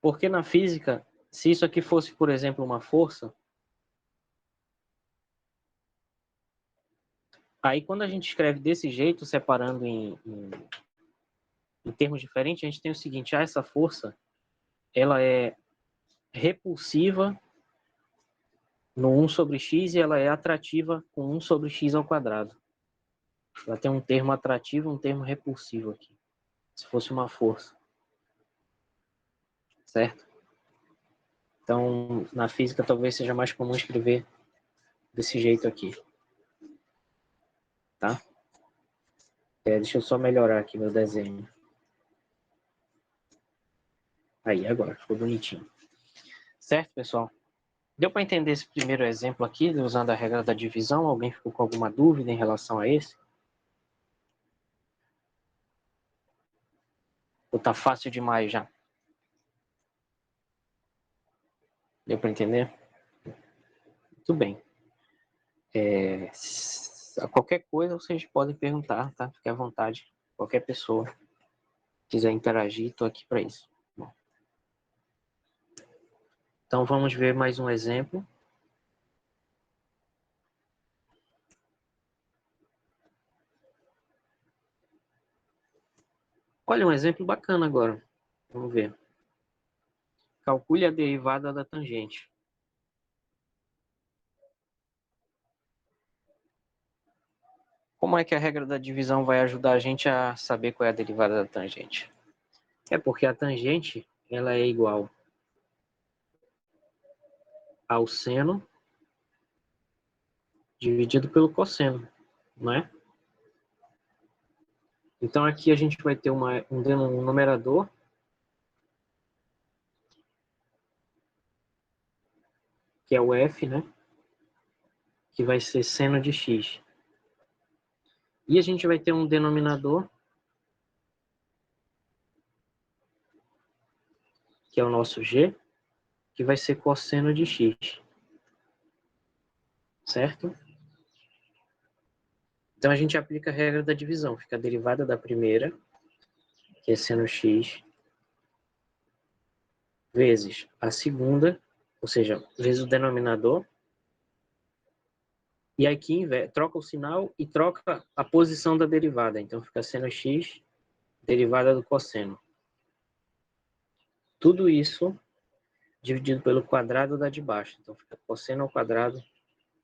Porque na física, se isso aqui fosse, por exemplo, uma força, aí quando a gente escreve desse jeito, separando em termos diferentes, a gente tem o seguinte, essa força, ela é repulsiva no 1 sobre x e ela é atrativa com 1 sobre x ao quadrado. Ela tem um termo atrativo e um termo repulsivo aqui, se fosse uma força. Certo? Então, na física talvez seja mais comum escrever desse jeito aqui. Tá? Deixa eu só melhorar aqui meu desenho. Aí, agora, ficou bonitinho. Certo, pessoal? Deu para entender esse primeiro exemplo aqui, usando a regra da divisão? Alguém ficou com alguma dúvida em relação a esse? Ou tá fácil demais já? Deu para entender? Muito bem. Qualquer coisa vocês podem perguntar, tá? Fique à vontade. Qualquer pessoa quiser interagir, estou aqui para isso. Bom. Então vamos ver mais um exemplo. Olha, um exemplo bacana agora. Vamos ver. Calcule a derivada da tangente. Como é que a regra da divisão vai ajudar a gente a saber qual é a derivada da tangente? É porque a tangente ela é igual ao seno dividido pelo cosseno, não é? Então aqui a gente vai ter um numerador que é o f, né? Que vai ser seno de x. E a gente vai ter um denominador que é o nosso g, que vai ser cosseno de x. Certo? Então a gente aplica a regra da divisão. Fica a derivada da primeira, que é seno x, vezes a segunda, ou seja, vezes o denominador. E aqui troca o sinal e troca a posição da derivada. Então fica seno x, derivada do cosseno. Tudo isso dividido pelo quadrado da de baixo. Então fica cosseno ao quadrado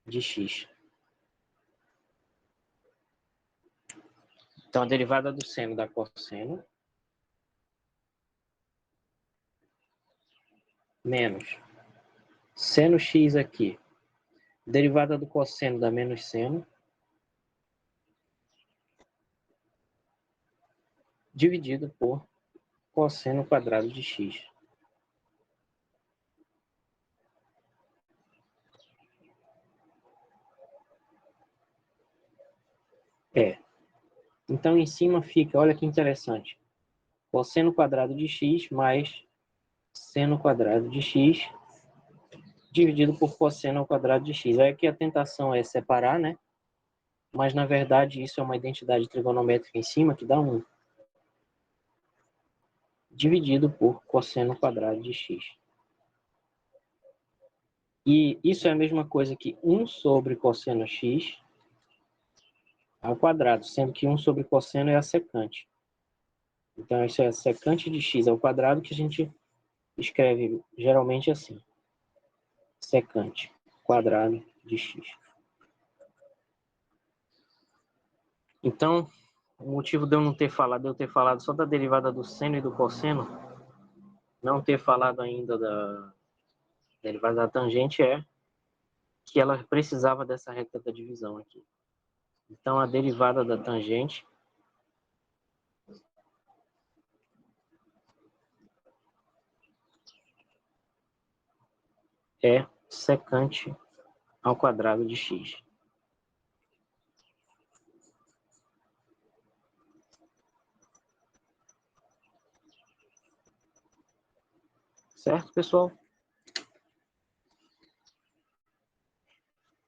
de x. Então a derivada do seno dá cosseno, menos seno x aqui, derivada do cosseno dá menos seno, dividido por cosseno quadrado de x. Então, em cima fica, olha que interessante, cosseno quadrado de x mais seno quadrado de x dividido por cosseno ao quadrado de x. Aí aqui a tentação é separar, né? Mas, na verdade, isso é uma identidade trigonométrica em cima que dá 1. Dividido por cosseno quadrado de x. E isso é a mesma coisa que 1 sobre cosseno x ao quadrado, sendo que 1 sobre cosseno é a secante. Então, isso é a secante de x ao quadrado, que a gente escreve geralmente assim. Secante quadrado de x. Então, o motivo de eu não ter falado, de eu ter falado só da derivada do seno e do cosseno, não ter falado ainda da derivada da tangente é que ela precisava dessa reta da divisão aqui. Então, a derivada da tangente é secante ao quadrado de x. Certo, pessoal?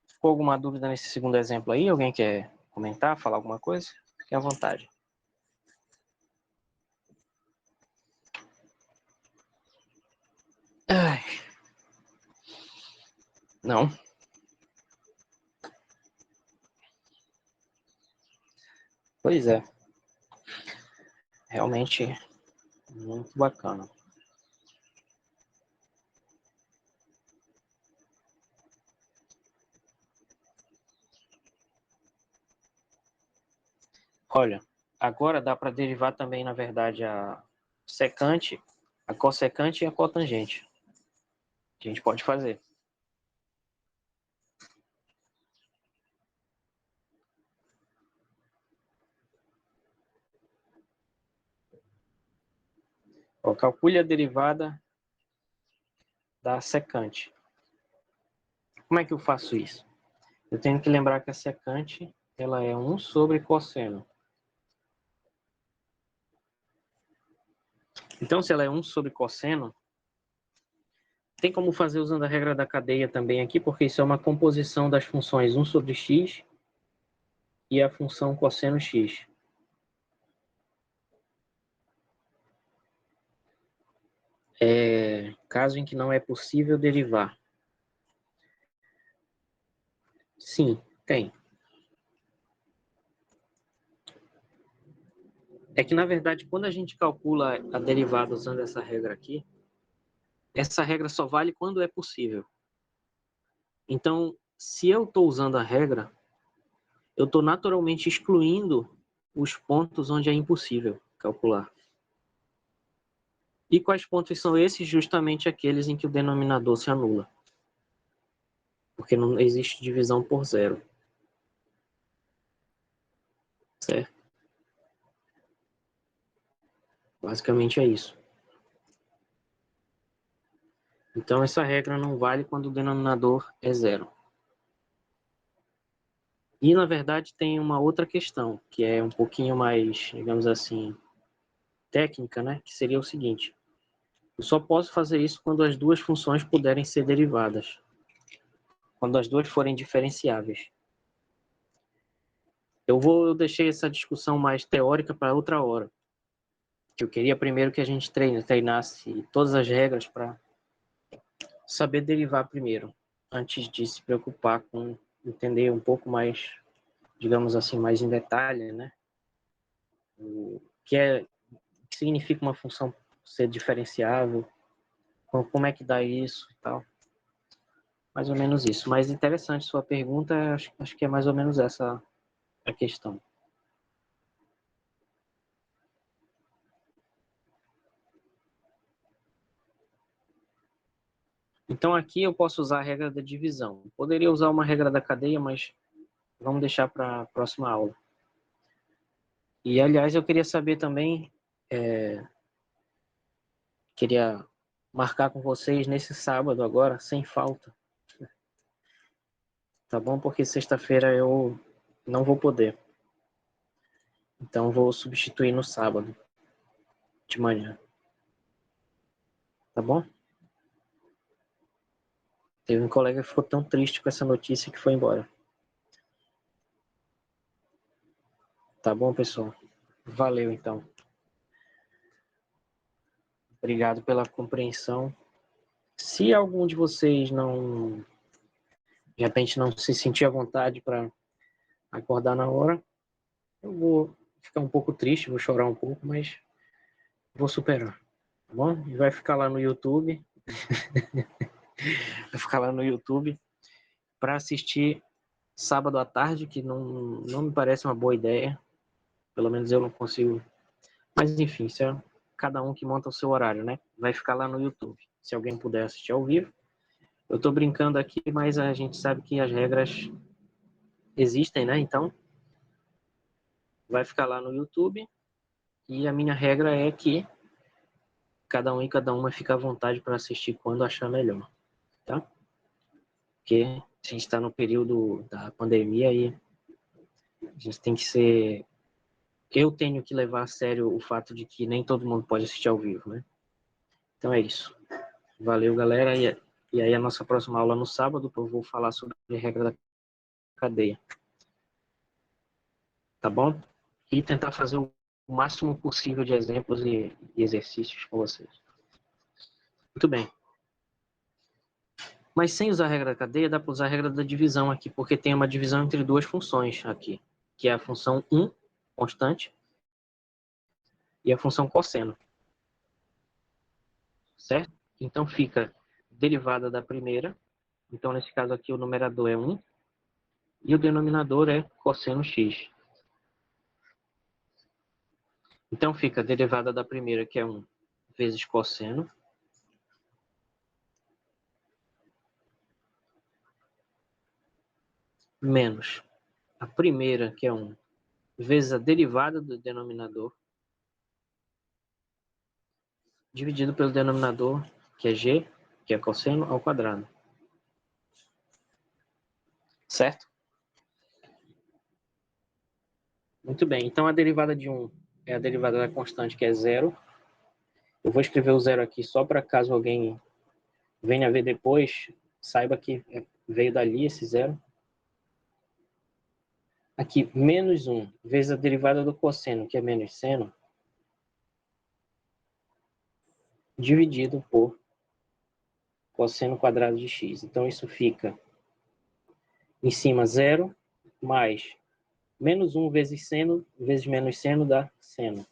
Ficou alguma dúvida nesse segundo exemplo aí? Alguém quer comentar, falar alguma coisa? Fique à vontade. Ai. Não. Pois é. Realmente muito bacana. Olha, agora dá para derivar também, na verdade, a secante, a cossecante e a cotangente. Que a gente pode fazer. Ó, calcule a derivada da secante. Como é que eu faço isso? Eu tenho que lembrar que a secante ela é 1 sobre cosseno. Então, se ela é 1 sobre cosseno, tem como fazer usando a regra da cadeia também aqui, porque isso é uma composição das funções 1 sobre x e a função cosseno x. Caso em que não é possível derivar. Sim, tem. É que, na verdade, quando a gente calcula a derivada usando essa regra aqui, essa regra só vale quando é possível. Então, se eu estou usando a regra, eu estou naturalmente excluindo os pontos onde é impossível calcular. E quais pontos são esses? Justamente aqueles em que o denominador se anula. Porque não existe divisão por zero. Certo? Basicamente é isso. Então, essa regra não vale quando o denominador é zero. E, na verdade, tem uma outra questão, que é um pouquinho mais, digamos assim, técnica, né? Que seria o seguinte. Eu só posso fazer isso quando as duas funções puderem ser derivadas. Quando as duas forem diferenciáveis. Eu deixei essa discussão mais teórica para outra hora. Que eu queria primeiro que a gente treinasse todas as regras para saber derivar primeiro, antes de se preocupar com entender um pouco mais, digamos assim, mais em detalhe, né? O que significa uma função ser diferenciável, como é que dá isso e tal. Mais ou menos isso. Mas interessante sua pergunta, acho que é mais ou menos essa a questão. Então aqui eu posso usar a regra da divisão. Poderia usar uma regra da cadeia, mas vamos deixar para a próxima aula. E aliás, eu queria saber também queria marcar com vocês nesse sábado agora, sem falta. Tá bom? Porque sexta-feira eu não vou poder. Então vou substituir no sábado de manhã. Tá bom? Teve um colega que ficou tão triste com essa notícia que foi embora. Tá bom, pessoal? Valeu, então. Obrigado pela compreensão. Se algum de vocês não, de repente, não se sentir à vontade para acordar na hora, eu vou ficar um pouco triste, vou chorar um pouco, mas vou superar, tá bom? E vai ficar lá no YouTube, vai ficar lá no YouTube para assistir sábado à tarde, que não me parece uma boa ideia, pelo menos eu não consigo. Mas enfim, isso é cada um que monta o seu horário, né? Vai ficar lá no YouTube, se alguém puder assistir ao vivo. Eu tô brincando aqui, mas a gente sabe que as regras existem, né? Então, vai ficar lá no YouTube. E a minha regra é que cada um e cada uma fica à vontade para assistir quando achar melhor, tá? Porque a gente está no período da pandemia e a gente tem que ser... Eu tenho que levar a sério o fato de que nem todo mundo pode assistir ao vivo, né? Então é isso. Valeu, galera. E aí a nossa próxima aula no sábado, eu vou falar sobre a regra da cadeia. Tá bom? E tentar fazer o máximo possível de exemplos e exercícios com vocês. Muito bem. Mas sem usar a regra da cadeia, dá para usar a regra da divisão aqui, porque tem uma divisão entre duas funções aqui, que é a função 1, constante, e a função cosseno. Certo? Então fica derivada da primeira. Então, nesse caso aqui, o numerador é 1, e o denominador é cosseno x. Então fica a derivada da primeira, que é 1, vezes cosseno, menos a primeira, que é 1, vezes a derivada do denominador, dividido pelo denominador, que é g, que é cosseno ao quadrado. Certo? Muito bem. Então, a derivada de 1 é a derivada da constante, que é 0. Eu vou escrever o 0 aqui só para caso alguém venha ver depois, saiba que veio dali esse 0. Aqui, menos 1 vezes a derivada do cosseno, que é menos seno, dividido por cosseno quadrado de x. Então, isso fica em cima 0 mais menos 1 vezes seno, vezes menos seno dá seno,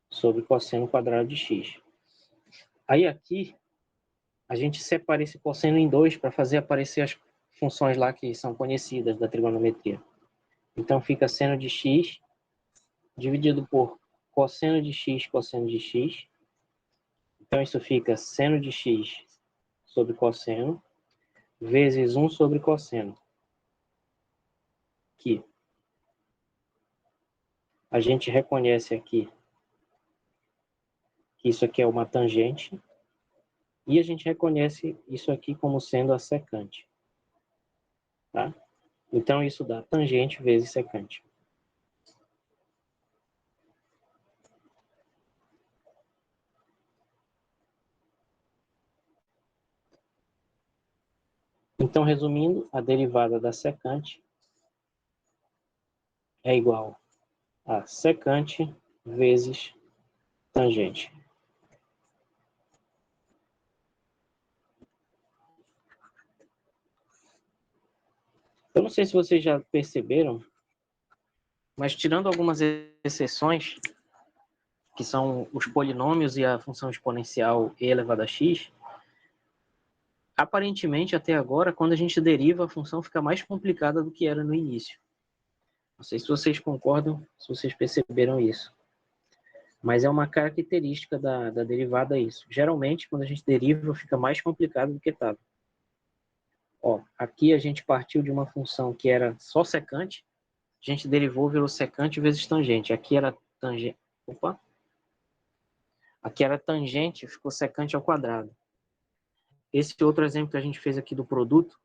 sobre cosseno quadrado de x. Aí aqui, a gente separa esse cosseno em 2 para fazer aparecer as funções lá que são conhecidas da trigonometria. Então, fica seno de x dividido por cosseno de x, cosseno de x. Então, isso fica seno de x sobre cosseno, vezes 1 sobre cosseno. Que a gente reconhece aqui que isso aqui é uma tangente, e a gente reconhece isso aqui como sendo a secante. Tá? Então, isso dá tangente vezes secante. Então, resumindo, a derivada da secante é igual a secante vezes tangente. Eu não sei se vocês já perceberam, mas tirando algumas exceções, que são os polinômios e a função exponencial e elevado a x, aparentemente, até agora, quando a gente deriva, a função fica mais complicada do que era no início. Não sei se vocês concordam, se vocês perceberam isso. Mas é uma característica da derivada isso. Geralmente, quando a gente deriva, fica mais complicado do que estava. Ó, aqui a gente partiu de uma função que era só secante, gente derivou, virou secante vezes tangente. Aqui era tangente. Opa! Aqui era tangente, ficou secante ao quadrado. Esse outro exemplo que a gente fez aqui do produto,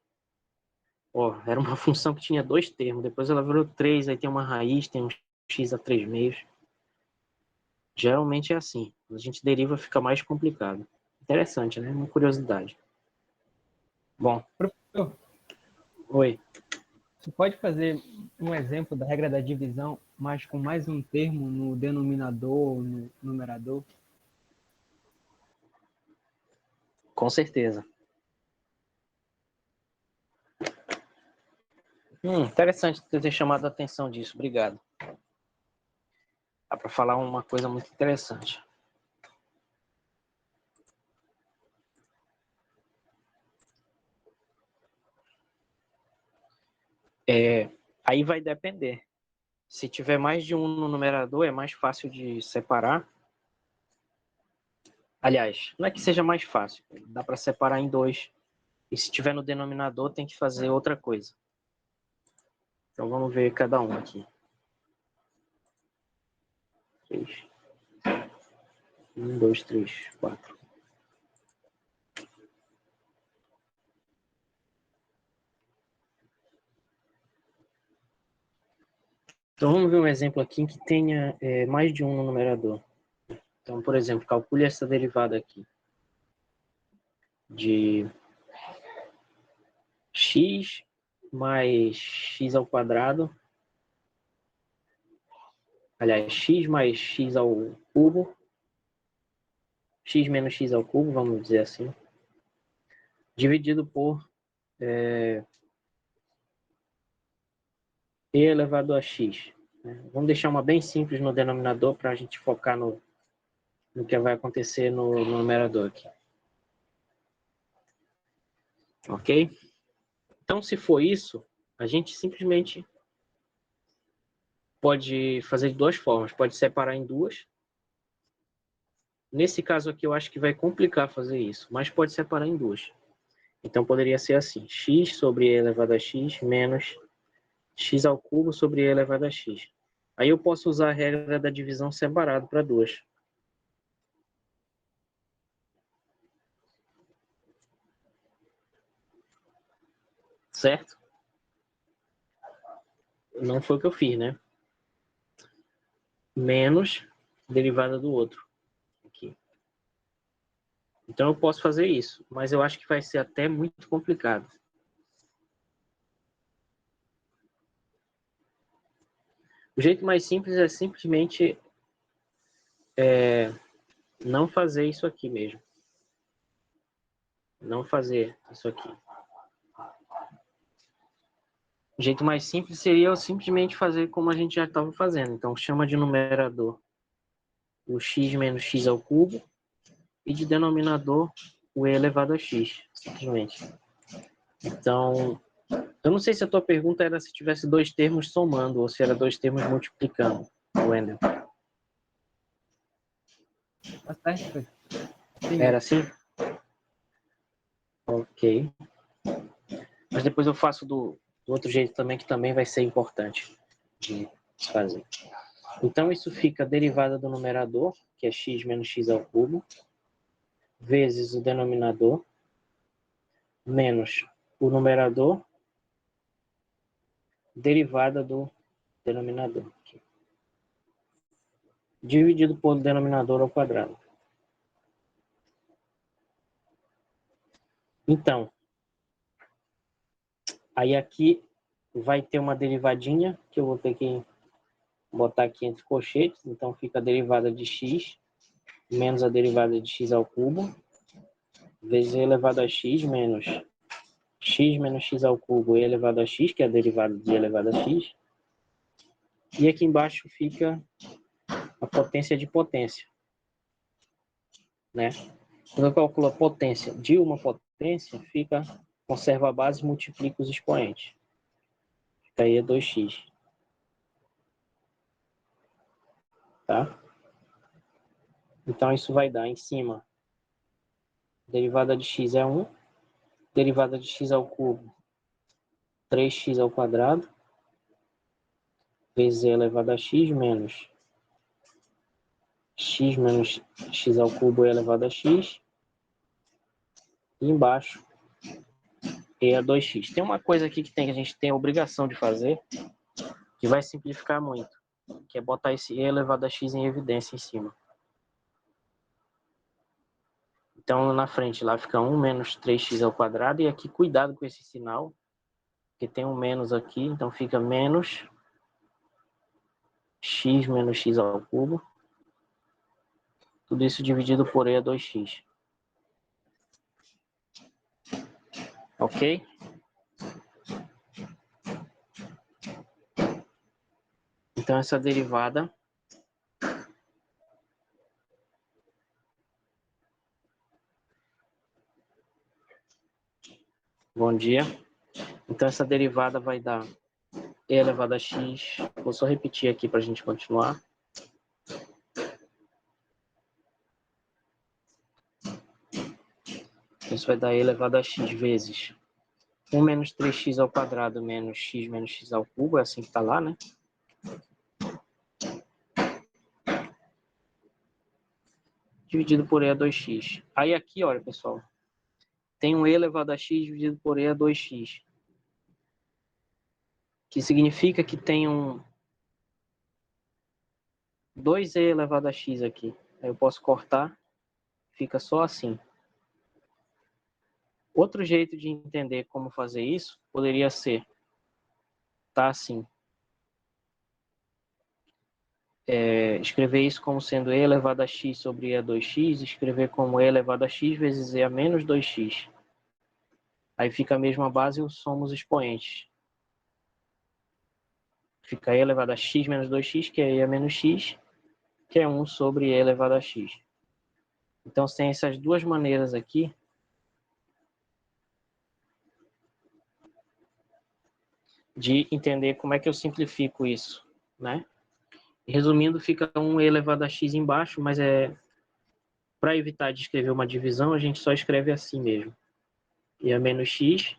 ó, era uma função que tinha 2 termos, depois ela virou 3, aí tem uma raiz, tem um x a 3 meios. Geralmente é assim. Quando a gente deriva, fica mais complicado. Interessante, né? Uma curiosidade. Bom. Professor, Oi. você pode fazer um exemplo da regra da divisão, mas com mais um termo no denominador, no numerador? Com certeza. Interessante ter chamado a atenção disso. Obrigado. Dá para falar uma coisa muito interessante. Aí vai depender. Se tiver mais de um no numerador, é mais fácil de separar. Aliás, não é que seja mais fácil. Dá para separar em 2. E se tiver no denominador, tem que fazer outra coisa. Então vamos ver cada um aqui. 3. 1, 2, 3, 4. Então vamos ver um exemplo aqui que tenha mais de um no numerador. Então, por exemplo, calcule essa derivada aqui de x mais x ao quadrado. Aliás, x mais x ao cubo. X menos x ao cubo, vamos dizer assim. Dividido por e elevado a x. Vamos deixar uma bem simples no denominador para a gente focar no que vai acontecer no numerador aqui. Ok? Então, se for isso, a gente simplesmente pode fazer de 2 formas. Pode separar em 2. Nesse caso aqui, eu acho que vai complicar fazer isso, mas pode separar em 2. Então, poderia ser assim. X sobre e elevado a x menos x ao cubo sobre e elevado a x. Aí eu posso usar a regra da divisão separado para 2. Certo? Não foi o que eu fiz, né? Menos derivada do outro. Aqui. Então eu posso fazer isso, mas eu acho que vai ser até muito complicado. O jeito mais simples é simplesmente não fazer isso aqui mesmo. Não fazer isso aqui. O jeito mais simples seria eu simplesmente fazer como a gente já estava fazendo. Então chama de numerador o x menos x ao cubo e de denominador o e elevado a x, simplesmente. Então, eu não sei se a tua pergunta era se tivesse 2 termos somando ou se era 2 termos multiplicando, Wendel. Tá certo? Sim, Era assim? Ok. Mas depois eu faço do outro jeito também, que também vai ser importante de fazer. Então, isso fica a derivada do numerador, que é x menos x ao cubo, vezes o denominador, menos o numerador, derivada do denominador. Dividido por denominador ao quadrado. Então, aí aqui vai ter uma derivadinha, que eu vou ter que botar aqui entre colchetes. Então, fica a derivada de x, menos a derivada de x ao cubo, vezes e elevado a x, menos x ao cubo e elevado a x, que é a derivada de e elevado a x. E aqui embaixo fica a potência de potência. Né? Quando eu calculo a potência de uma potência, conserva a base e multiplica os expoentes. Fica aí é 2x. Tá? Então, isso vai dar em cima. Derivada de x é 1. Derivada de x ao cubo, 3x ao quadrado. vezes e elevado a x menos x menos x ao cubo e elevado a x. E embaixo, e a 2x. Tem uma coisa aqui que a gente tem a obrigação de fazer, que vai simplificar muito, que é botar esse e elevado a x em evidência em cima. Então, na frente lá fica 1 menos 3x ao quadrado, e aqui cuidado com esse sinal, porque tem um menos aqui, então fica menos x menos x ao cubo. Tudo isso dividido por e a 2x. Ok? Então, essa derivada bom dia. Então, essa derivada vai dar e elevado a x. Vou só repetir aqui para a gente continuar. Isso vai dar e elevado a x vezes 1 menos 3x ao quadrado menos x ao cubo. É assim que está lá, né? Dividido por e a 2x. Aí aqui, olha, pessoal. Tem um e elevado a x dividido por e a 2x. Que significa que tem um 2e elevado a x aqui. Aí eu posso cortar, fica só assim. Outro jeito de entender como fazer isso poderia ser, tá assim. Escrever isso como sendo e elevado a x sobre e a 2x, escrever como e elevado a x vezes e a menos 2x. Aí fica a mesma base e somos expoentes. Fica e elevado a x menos 2x, que é e a menos x, que é 1 sobre e elevado a x. Então, tem essas duas maneiras aqui de entender como é que eu simplifico isso, né? Resumindo, fica 1 elevado a x embaixo, mas para evitar de escrever uma divisão, a gente só escreve assim mesmo. E a menos x,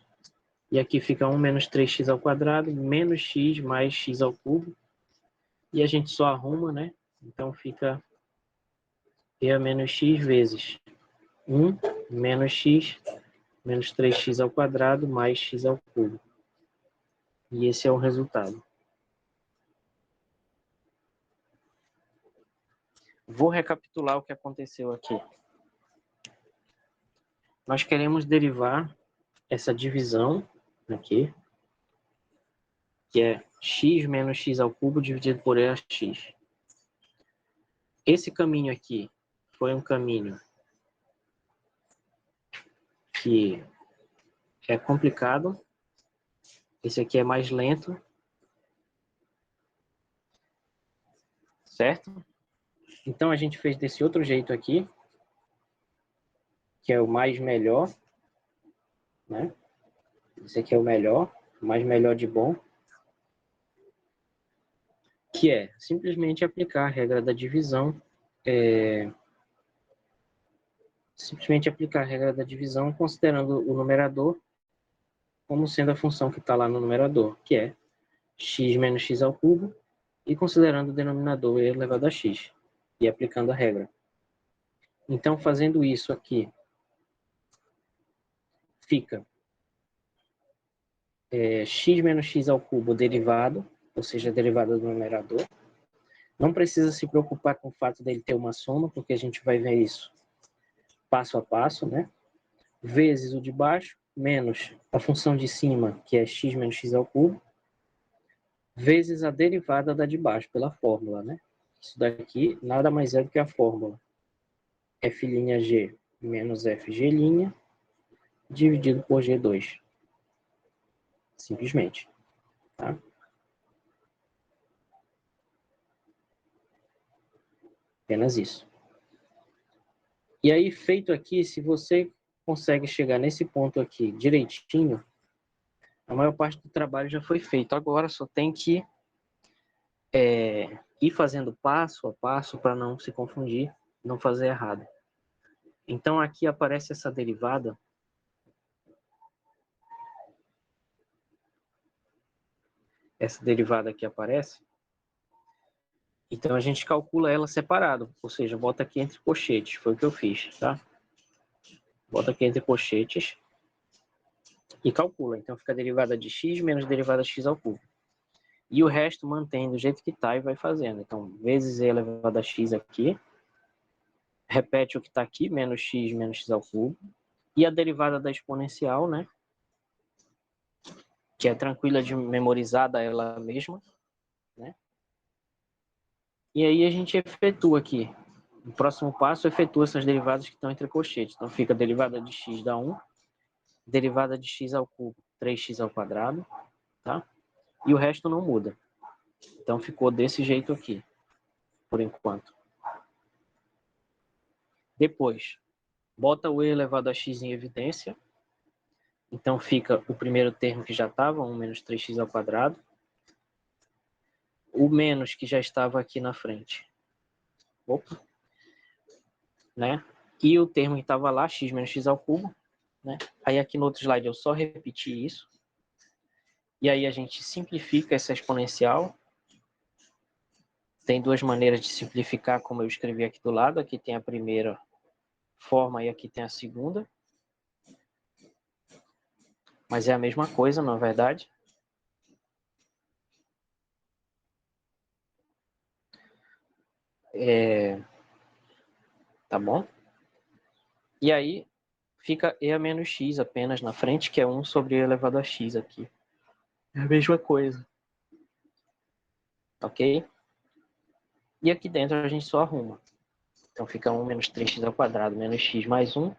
e aqui fica 1 menos 3x ao quadrado, menos x mais x ao cubo, e a gente só arruma, né? Então fica e a menos x vezes 1 menos x menos 3x ao quadrado mais x ao cubo. E esse é o resultado. Vou recapitular o que aconteceu aqui. Nós queremos derivar essa divisão aqui, que é x menos x ao cubo dividido por e a x. Esse caminho aqui foi um caminho que é complicado. Esse aqui é mais lento. Certo? Então, a gente fez desse outro jeito aqui, que é o mais melhor, né? Esse aqui é o melhor, o mais melhor de bom, que é simplesmente aplicar a regra da divisão, considerando o numerador como sendo a função que está lá no numerador, que é x menos x ao cubo, e considerando o denominador e elevado a x, e aplicando a regra. Então, fazendo isso aqui, fica x menos x ao cubo derivado, ou seja, a derivada do numerador. Não precisa se preocupar com o fato dele ter uma soma, porque a gente vai ver isso passo a passo, né? Vezes o de baixo, menos a função de cima, que é x menos x ao cubo, vezes a derivada da de baixo, pela fórmula, né? Isso daqui nada mais é do que a fórmula f' menos fg' dividido por G2. Simplesmente. Tá? Apenas isso. E aí, feito aqui, se você consegue chegar nesse ponto aqui direitinho, a maior parte do trabalho já foi feito. Agora só tem que ir fazendo passo a passo para não se confundir, não fazer errado. Então, aqui aparece essa derivada. Essa derivada aqui aparece. Então, a gente calcula ela separado, ou seja, bota aqui entre colchetes, foi o que eu fiz, tá? Bota aqui entre colchetes e calcula. Então, fica a derivada de x menos a derivada de x ao cubo. E o resto mantém do jeito que está e vai fazendo. Então, vezes e elevado a x aqui, repete o que está aqui, menos x ao cubo, e a derivada da exponencial, né? Que é tranquila de memorizar ela mesma, né? E aí a gente efetua aqui. No próximo passo, efetua essas derivadas que estão entre colchetes. Então, fica a derivada de x dá 1, derivada de x ao cubo, 3x ao quadrado, tá? E o resto não muda. Então, ficou desse jeito aqui, por enquanto. Depois, bota o e elevado a x em evidência. Então, fica o primeiro termo que já estava, 1 menos 3x ao quadrado. O menos que já estava aqui na frente. Opa. Né? E o termo que estava lá, x menos x ao cubo. Né? Aí aqui no outro slide eu só repeti isso. E aí a gente simplifica essa exponencial. Tem duas maneiras de simplificar, como eu escrevi aqui do lado. Aqui tem a primeira forma e aqui tem a segunda. Mas é a mesma coisa, na verdade. Tá bom? E aí fica e a menos x apenas na frente, que é 1 sobre e elevado a x aqui. É a mesma coisa. Ok? E aqui dentro a gente só arruma. Então fica 1 menos 3x ao quadrado menos x mais 1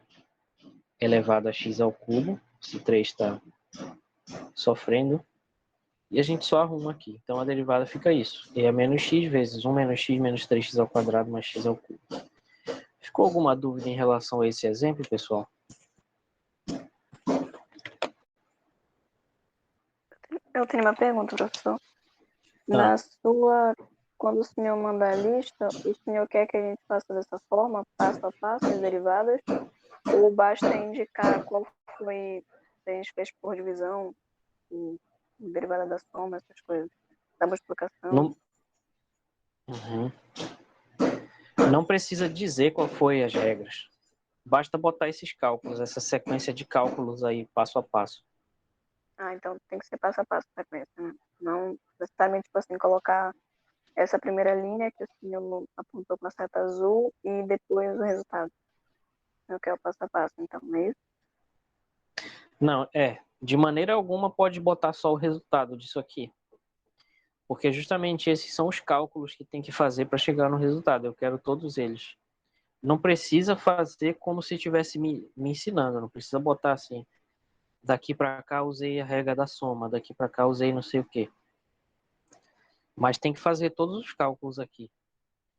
elevado a x ao cubo. Esse 3 está sofrendo. E a gente só arruma aqui. Então a derivada fica isso. E é menos x vezes 1 menos x menos 3x ao quadrado mais x ao cubo. Ficou alguma dúvida em relação a esse exemplo, pessoal? Eu tenho uma pergunta, professor. Na sua, quando o senhor manda a lista, o senhor quer que a gente faça dessa forma, passo a passo, as derivadas? Ou basta indicar qual foi, se a gente fez por divisão, derivada da soma, essas coisas? Dá uma explicação? Não... Uhum. Não precisa dizer qual foi as regras. Basta botar esses cálculos, essa sequência de cálculos aí, passo a passo. Ah, então tem que ser passo a passo a sequência, né? Não necessariamente, tipo assim, colocar essa primeira linha que o senhor apontou com a seta azul e depois o resultado. Eu quero o passo a passo, então, não é isso? Não, de maneira alguma pode botar só o resultado disso aqui. Porque justamente esses são os cálculos que tem que fazer para chegar no resultado. Eu quero todos eles. Não precisa fazer como se estivesse me ensinando. Não precisa botar assim. Daqui para cá usei a regra da soma. Daqui para cá usei não sei o quê. Mas tem que fazer todos os cálculos aqui.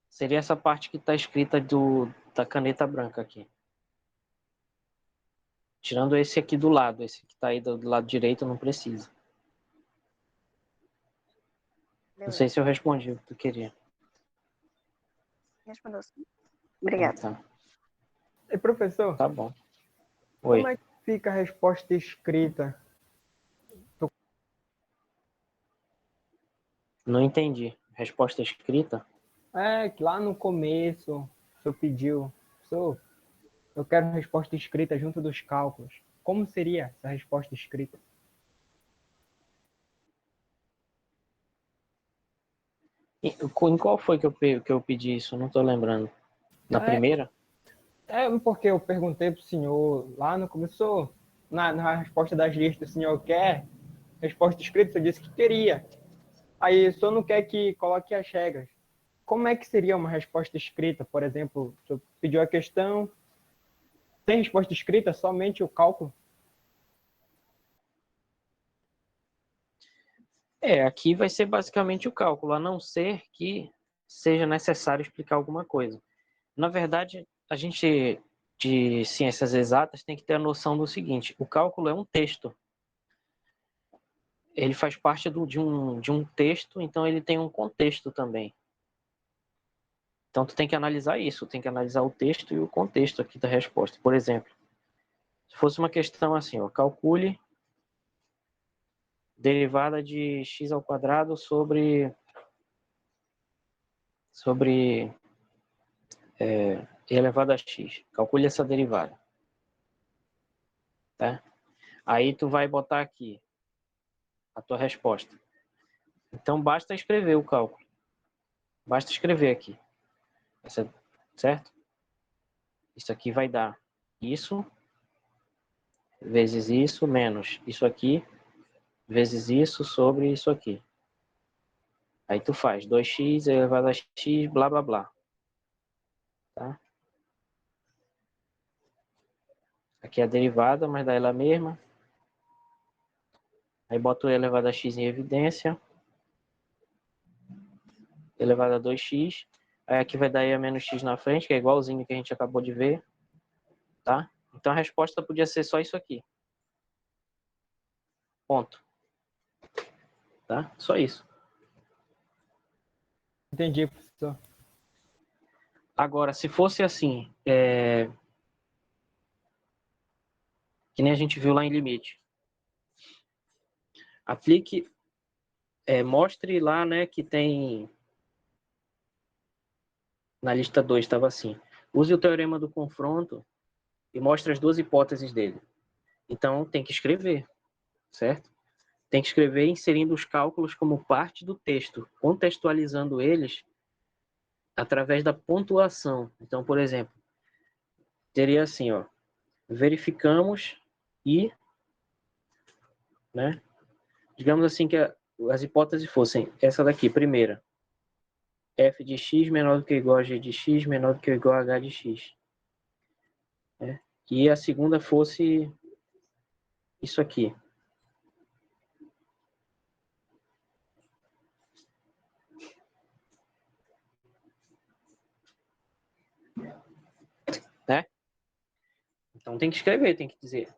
Seria essa parte que está escrita da caneta branca aqui. Tirando esse aqui do lado. Esse que está aí do lado direito não precisa. Não sei se eu respondi o que tu queria. Respondeu sim. Obrigada. Tá. E professor, Tá bom. como Oi. é que fica a resposta escrita? Não entendi. Resposta escrita? É que lá no começo o senhor pediu, professor, eu quero resposta escrita junto dos cálculos. Como seria essa resposta escrita? Em qual foi que eu pedi isso? Não tô lembrando. Na primeira? Porque eu perguntei para o senhor lá no começo, na resposta das listas, o senhor quer resposta escrita? O senhor disse que queria. Aí o senhor não quer que coloque as regras. Como é que seria uma resposta escrita? Por exemplo, o senhor pediu a questão, sem resposta escrita, somente o cálculo? Aqui vai ser basicamente o cálculo, a não ser que seja necessário explicar alguma coisa. Na verdade, a gente de ciências exatas tem que ter a noção do seguinte: o cálculo é um texto. Ele faz parte de um texto, então ele tem um contexto também. Então tu tem que analisar isso, tem que analisar o texto e o contexto aqui da resposta. Por exemplo, se fosse uma questão assim, ó, calcule derivada de x ao quadrado sobre sobre e elevado a x. Calcule essa derivada. Tá? Aí tu vai botar aqui a tua resposta. Então basta escrever o cálculo. Basta escrever aqui. Certo? Isso aqui vai dar isso vezes isso menos isso aqui vezes isso sobre isso aqui. Aí tu faz 2x elevado a x, blá, blá, blá. Tá? Aqui é a derivada, mas dá ela mesma. Aí boto o elevado a x em evidência. Elevado a 2x. Aí aqui vai dar e a menos x na frente, que é igualzinho que a gente acabou de ver. Tá? Então a resposta podia ser só isso aqui. Ponto. Tá? Só isso. Entendi, professor. Agora, se fosse assim, que nem a gente viu lá em limite. Aplique, mostre lá, né, que tem na lista 2 estava assim. Use o teorema do confronto e mostre as duas hipóteses dele. Então, tem que escrever, certo? Tem que escrever inserindo os cálculos como parte do texto, contextualizando eles através da pontuação. Então, por exemplo, teria assim, ó, verificamos e, né, digamos assim que as hipóteses fossem essa daqui, primeira, f de x menor do que ou igual a g de x menor do que ou igual a h de x. Né? E a segunda fosse isso aqui. Né? Então tem que escrever, tem que dizer.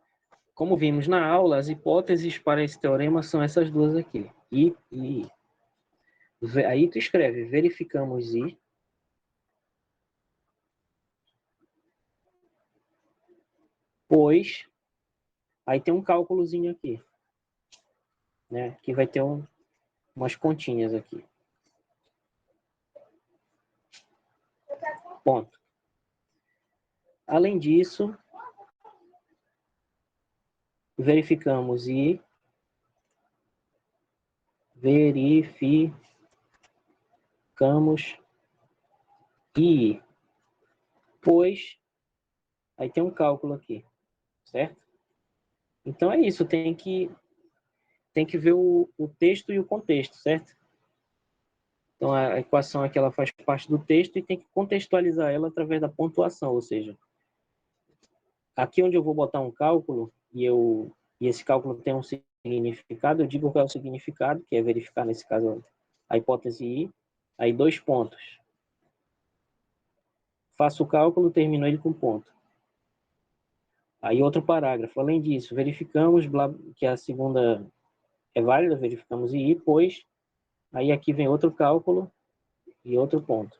Como vimos na aula, as hipóteses para esse teorema são essas duas aqui. I e I. Aí tu escreve, verificamos I. Pois, aí tem um cálculozinho aqui. Né? Que vai ter umas continhas aqui. Ponto. Além disso, verificamos I. Verificamos I. Pois, aí tem um cálculo aqui. Certo? Então é isso, tem que ver o texto e o contexto, certo? Então a equação aqui ela faz parte do texto e tem que contextualizar ela através da pontuação, ou seja, aqui onde eu vou botar um cálculo e esse cálculo tem um significado, eu digo qual é o significado, que é verificar nesse caso a hipótese I, aí 2 pontos. Faço o cálculo, termino ele com ponto. Aí outro parágrafo, além disso, verificamos que a segunda é válida, verificamos I, pois, aí aqui vem outro cálculo e outro ponto.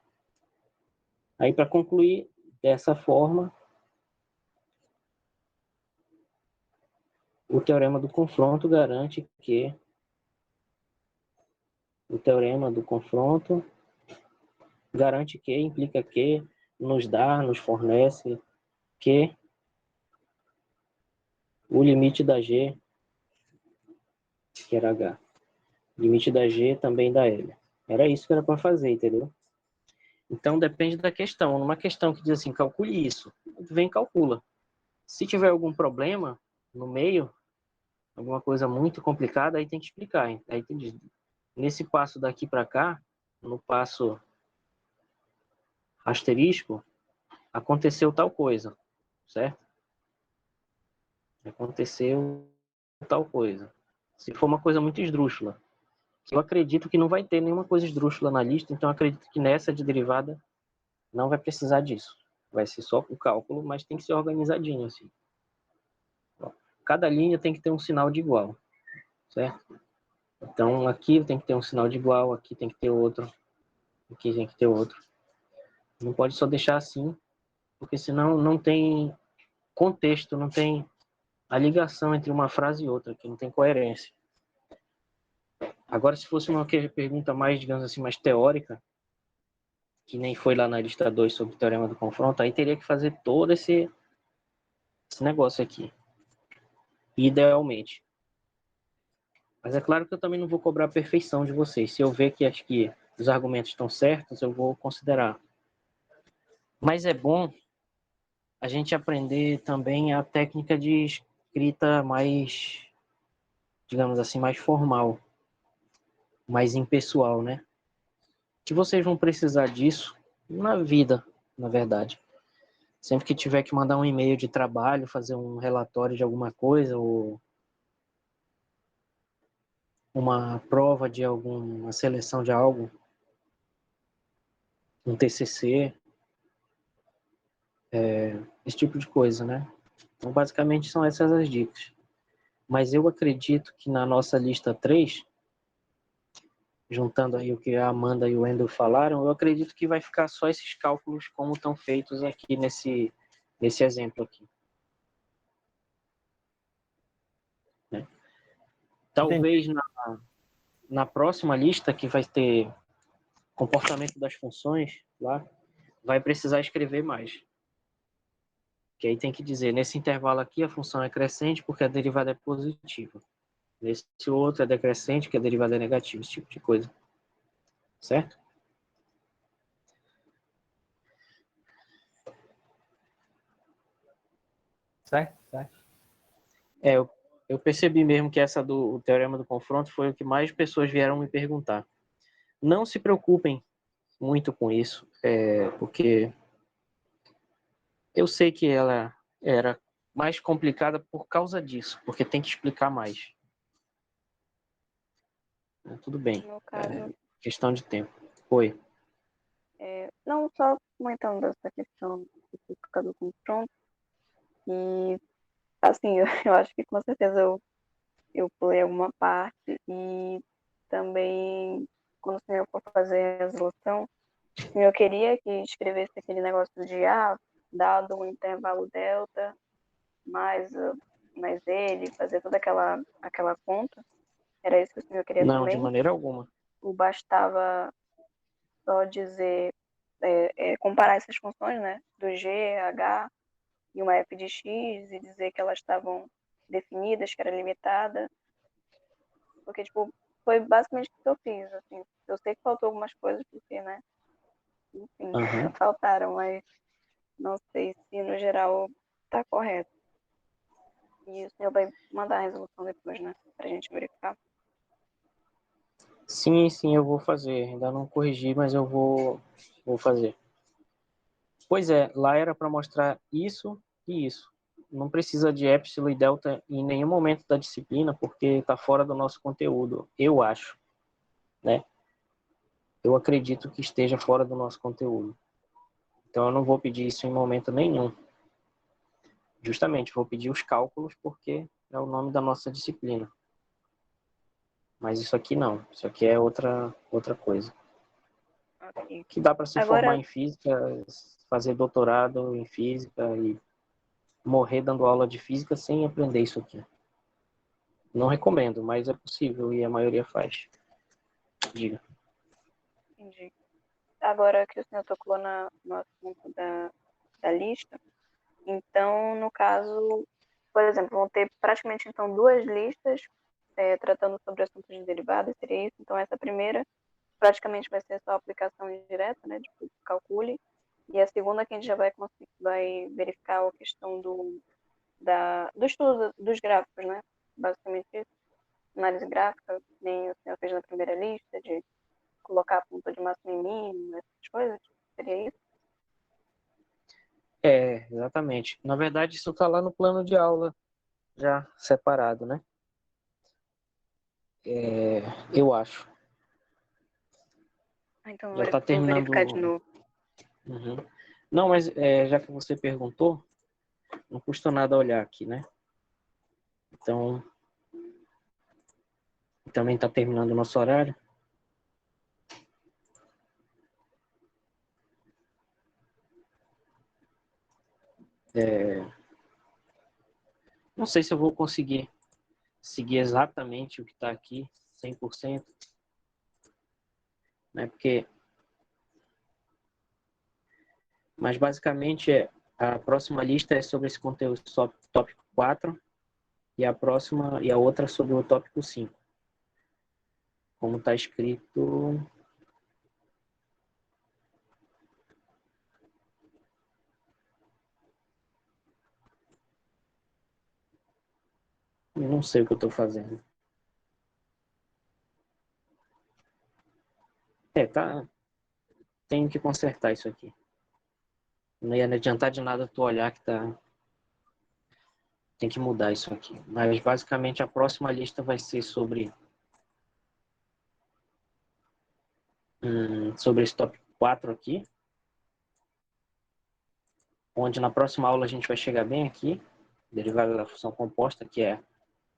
Aí para concluir dessa forma, o teorema do confronto garante que implica que, nos fornece que o limite da G, que era H, limite da G também dá L. Era isso que era para fazer, entendeu? Então depende da questão. Numa questão que diz assim, calcule isso, vem e calcula. Se tiver algum problema no meio, alguma coisa muito complicada, aí tem que explicar. Aí tem que, nesse passo daqui para cá, no passo asterisco, aconteceu tal coisa, certo? Aconteceu tal coisa. Se for uma coisa muito esdrúxula, eu acredito que não vai ter nenhuma coisa esdrúxula na lista, então acredito que nessa de derivada não vai precisar disso. Vai ser só o cálculo, mas tem que ser organizadinho assim. Cada linha tem que ter um sinal de igual, certo? Então aqui tem que ter um sinal de igual, aqui tem que ter outro, aqui tem que ter outro. Não pode só deixar assim, porque senão não tem contexto, não tem a ligação entre uma frase e outra, que não tem coerência. Agora, se fosse uma pergunta mais, digamos assim, mais teórica, que nem foi lá na lista 2 sobre o teorema do confronto, aí teria que fazer todo esse negócio aqui, idealmente. Mas é claro que eu também não vou cobrar a perfeição de vocês. Se eu ver que acho que os argumentos estão certos, eu vou considerar. Mas é bom a gente aprender também a técnica de escrita mais, digamos assim, mais formal, mais impessoal, né? Que vocês vão precisar disso na vida, na verdade. Sempre que tiver que mandar um e-mail de trabalho, fazer um relatório de alguma coisa, ou uma prova de alguma seleção de algo, um TCC, esse tipo de coisa, né? Então, basicamente, são essas as dicas. Mas eu acredito que na nossa lista 3, juntando aí o que a Amanda e o Wendel falaram, eu acredito que vai ficar só esses cálculos como estão feitos aqui nesse exemplo aqui. Né? Talvez na próxima lista, que vai ter comportamento das funções lá, vai precisar escrever mais. Que aí tem que dizer, nesse intervalo aqui a função é crescente porque a derivada é positiva. Nesse outro é decrescente porque a derivada é negativa, esse tipo de coisa. Certo? Certo, certo. Eu percebi mesmo que essa do teorema do confronto foi o que mais pessoas vieram me perguntar. Não se preocupem muito com isso, porque eu sei que ela era mais complicada por causa disso, porque tem que explicar mais. Tudo bem, No caso, questão de tempo. Oi. não só comentando dessa questão específica do confronto, e assim, eu acho que com certeza eu pulei alguma parte e também quando o senhor for fazer a resolução, o senhor queria que escrevesse aquele negócio de dado um intervalo delta mais ele, fazer toda aquela conta. Era isso que o senhor queria Não, de também? maneira alguma. Ou bastava só dizer, comparar essas funções, né? Do G, H e uma f de x e dizer que elas estavam definidas, que era limitada. Porque, tipo, foi basicamente o que eu fiz, assim. Eu sei que faltou algumas coisas, porque, né? Enfim, Uhum. faltaram, mas não sei se no geral tá correto. E o senhor vai mandar a resolução depois, né? Pra gente verificar. Sim, eu vou fazer. Ainda não corrigi, mas eu vou fazer. Pois é, lá era para mostrar isso e isso. Não precisa de epsilon e delta em nenhum momento da disciplina, porque está fora do nosso conteúdo, eu acho, né? Eu acredito que esteja fora do nosso conteúdo. Então eu não vou pedir isso em momento nenhum. Justamente, vou pedir os cálculos porque é o nome da nossa disciplina. Mas isso aqui não. Isso aqui é outra coisa. Ok. Que dá para se formar Agora, em física, fazer doutorado em física e morrer dando aula de física sem aprender isso aqui. Não recomendo, mas é possível e a maioria faz. Diga. entendi. Agora que o senhor tocou no assunto da lista, então, no caso, por exemplo, vão ter praticamente então duas listas tratando sobre assuntos de derivadas, seria isso? Então, essa primeira praticamente vai ser só aplicação direta, né, de calcule, e a segunda que a gente já vai verificar a questão do estudo dos gráficos, né, basicamente isso, análise gráfica, nem o senhor fez na primeira lista, de colocar ponto de máximo e mínimo, essas coisas, seria isso? Exatamente. Na verdade, isso está lá no plano de aula, já separado, né? Eu acho. Então, Já eu está vou verificar de terminando. novo. Uhum. Não, mas já que você perguntou, não custa nada olhar aqui, né? Então, também está terminando o nosso horário. Não sei se eu vou conseguir seguir exatamente o que está aqui, 100%, né? Porque Mas basicamente a próxima lista é sobre esse conteúdo tópico 4 e a outra sobre o tópico 5. Como está escrito. Eu não sei o que eu estou fazendo. Tá. Tenho que consertar isso aqui. Não ia adiantar de nada tu olhar que tá. Tem que mudar isso aqui. Mas basicamente a próxima lista vai ser sobre esse tópico 4 aqui. Onde na próxima aula a gente vai chegar bem aqui. Derivada da função composta, que é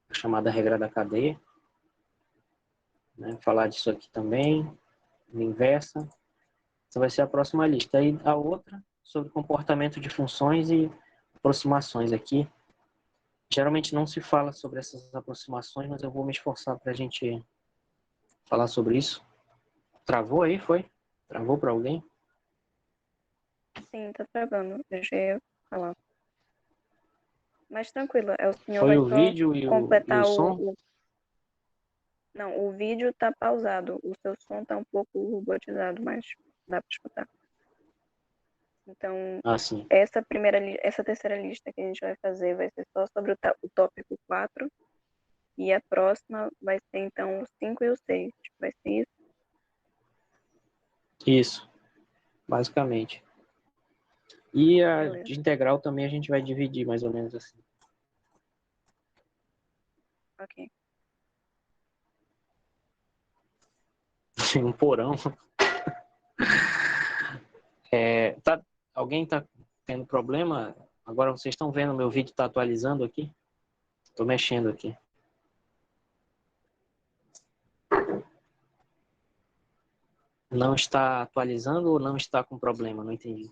a chamada regra da cadeia. Né? Falar disso aqui também. Inversa. Essa vai ser a próxima lista. Aí a outra sobre comportamento de funções e aproximações aqui. Geralmente não se fala sobre essas aproximações, mas eu vou me esforçar para a gente falar sobre isso. Travou aí, foi? Travou para alguém? Sim, tá travando. Eu já ia falar. Mas tranquilo, o senhor Foi vai o só vídeo e o completar som? Não, o vídeo tá pausado. O seu som tá um pouco robotizado, mas dá para escutar. Então, Ah, sim. essa terceira lista que a gente vai fazer vai ser só sobre o tópico 4. E a próxima vai ser, então, o 5 e o 6. Vai ser isso? Isso, basicamente. E a Beleza. de integral também a gente vai dividir mais ou menos assim. Ok. Um porão. Alguém tá tendo problema? Agora vocês estão vendo meu vídeo tá atualizando aqui? Tô mexendo aqui. Não está atualizando ou não está com problema? Não entendi.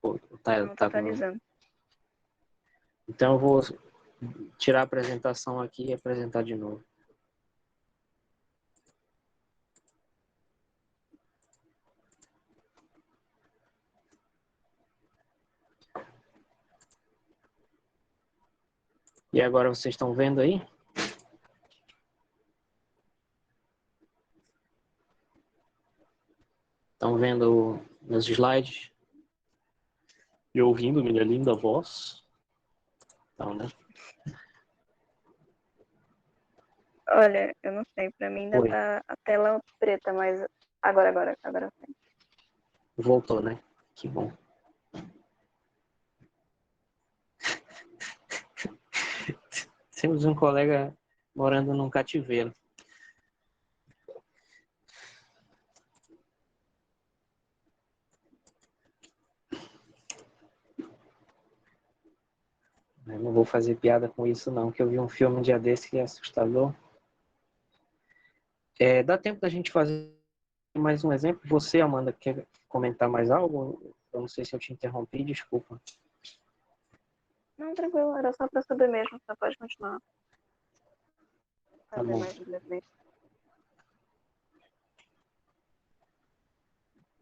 Pô, Não, tá atualizando. Então eu vou tirar a apresentação aqui e apresentar de novo. E agora vocês estão vendo aí? Estão vendo meus slides? E ouvindo minha linda voz? Então, né? Olha, eu não sei, pra mim ainda Oi. tá a tela preta, mas agora sim. Voltou, né? Que bom. Temos um colega morando num cativeiro. Eu não vou fazer piada com isso não, que eu vi um filme um dia desse que é assustador. Dá tempo da gente fazer mais um exemplo? Você, Amanda, quer comentar mais algo? Eu não sei se eu te interrompi, desculpa. Não, tranquilo, era só pra saber mesmo, só pode continuar. Tá Fazer bom. mais brevemente.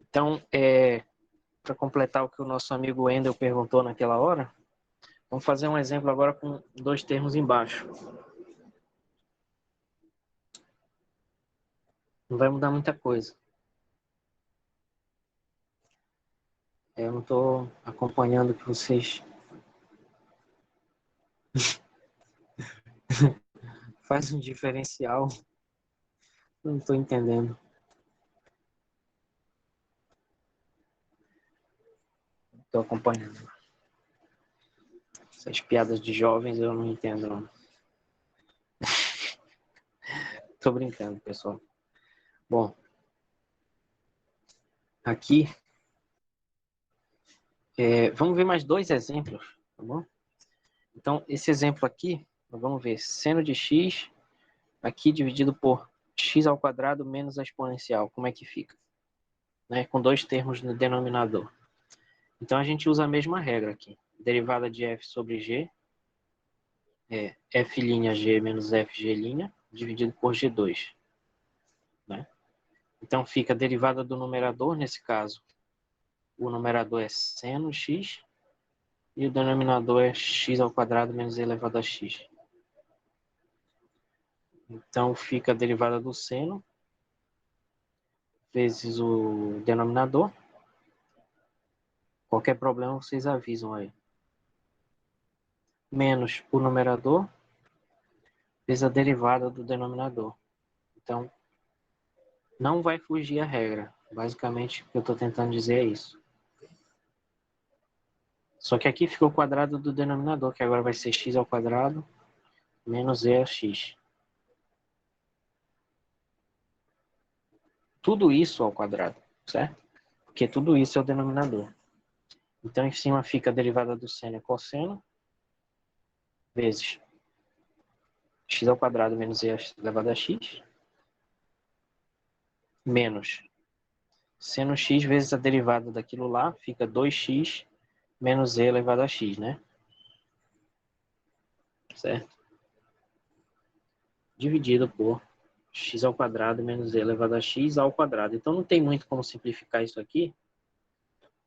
Então, para completar o que o nosso amigo Wendel perguntou naquela hora, vamos fazer um exemplo agora com dois termos embaixo. Não vai mudar muita coisa. Eu não estou acompanhando o que vocês... Faz um diferencial. Não estou entendendo. Estou acompanhando. Essas piadas de jovens eu não entendo, não. Tô brincando, pessoal. Bom, aqui, vamos ver mais dois exemplos, tá bom? Então, esse exemplo aqui, vamos ver, seno de x, aqui dividido por x ao quadrado menos a exponencial, como é que fica? Né? Com dois termos no denominador. Então, a gente usa a mesma regra aqui. Derivada de f sobre g é f' menos fg', dividido por g2. Né? Então, fica a derivada do numerador, nesse caso, o numerador é seno x e o denominador é x ao quadrado menos e elevado a x. Então, fica a derivada do seno vezes o denominador. Qualquer problema, vocês avisam aí. Menos o numerador vezes a derivada do denominador. Então, não vai fugir a regra. Basicamente, o que eu estou tentando dizer é isso. Só que aqui ficou o quadrado do denominador, que agora vai ser x ao quadrado menos e a x. Tudo isso ao quadrado, certo? Porque tudo isso é o denominador. Então, em cima fica a derivada do seno e cosseno vezes x ao quadrado menos e elevado a x menos seno x vezes a derivada daquilo lá, fica 2x menos e elevado a x, né? Certo? Dividido por x ao quadrado menos e elevado a x ao quadrado. Então, não tem muito como simplificar isso aqui.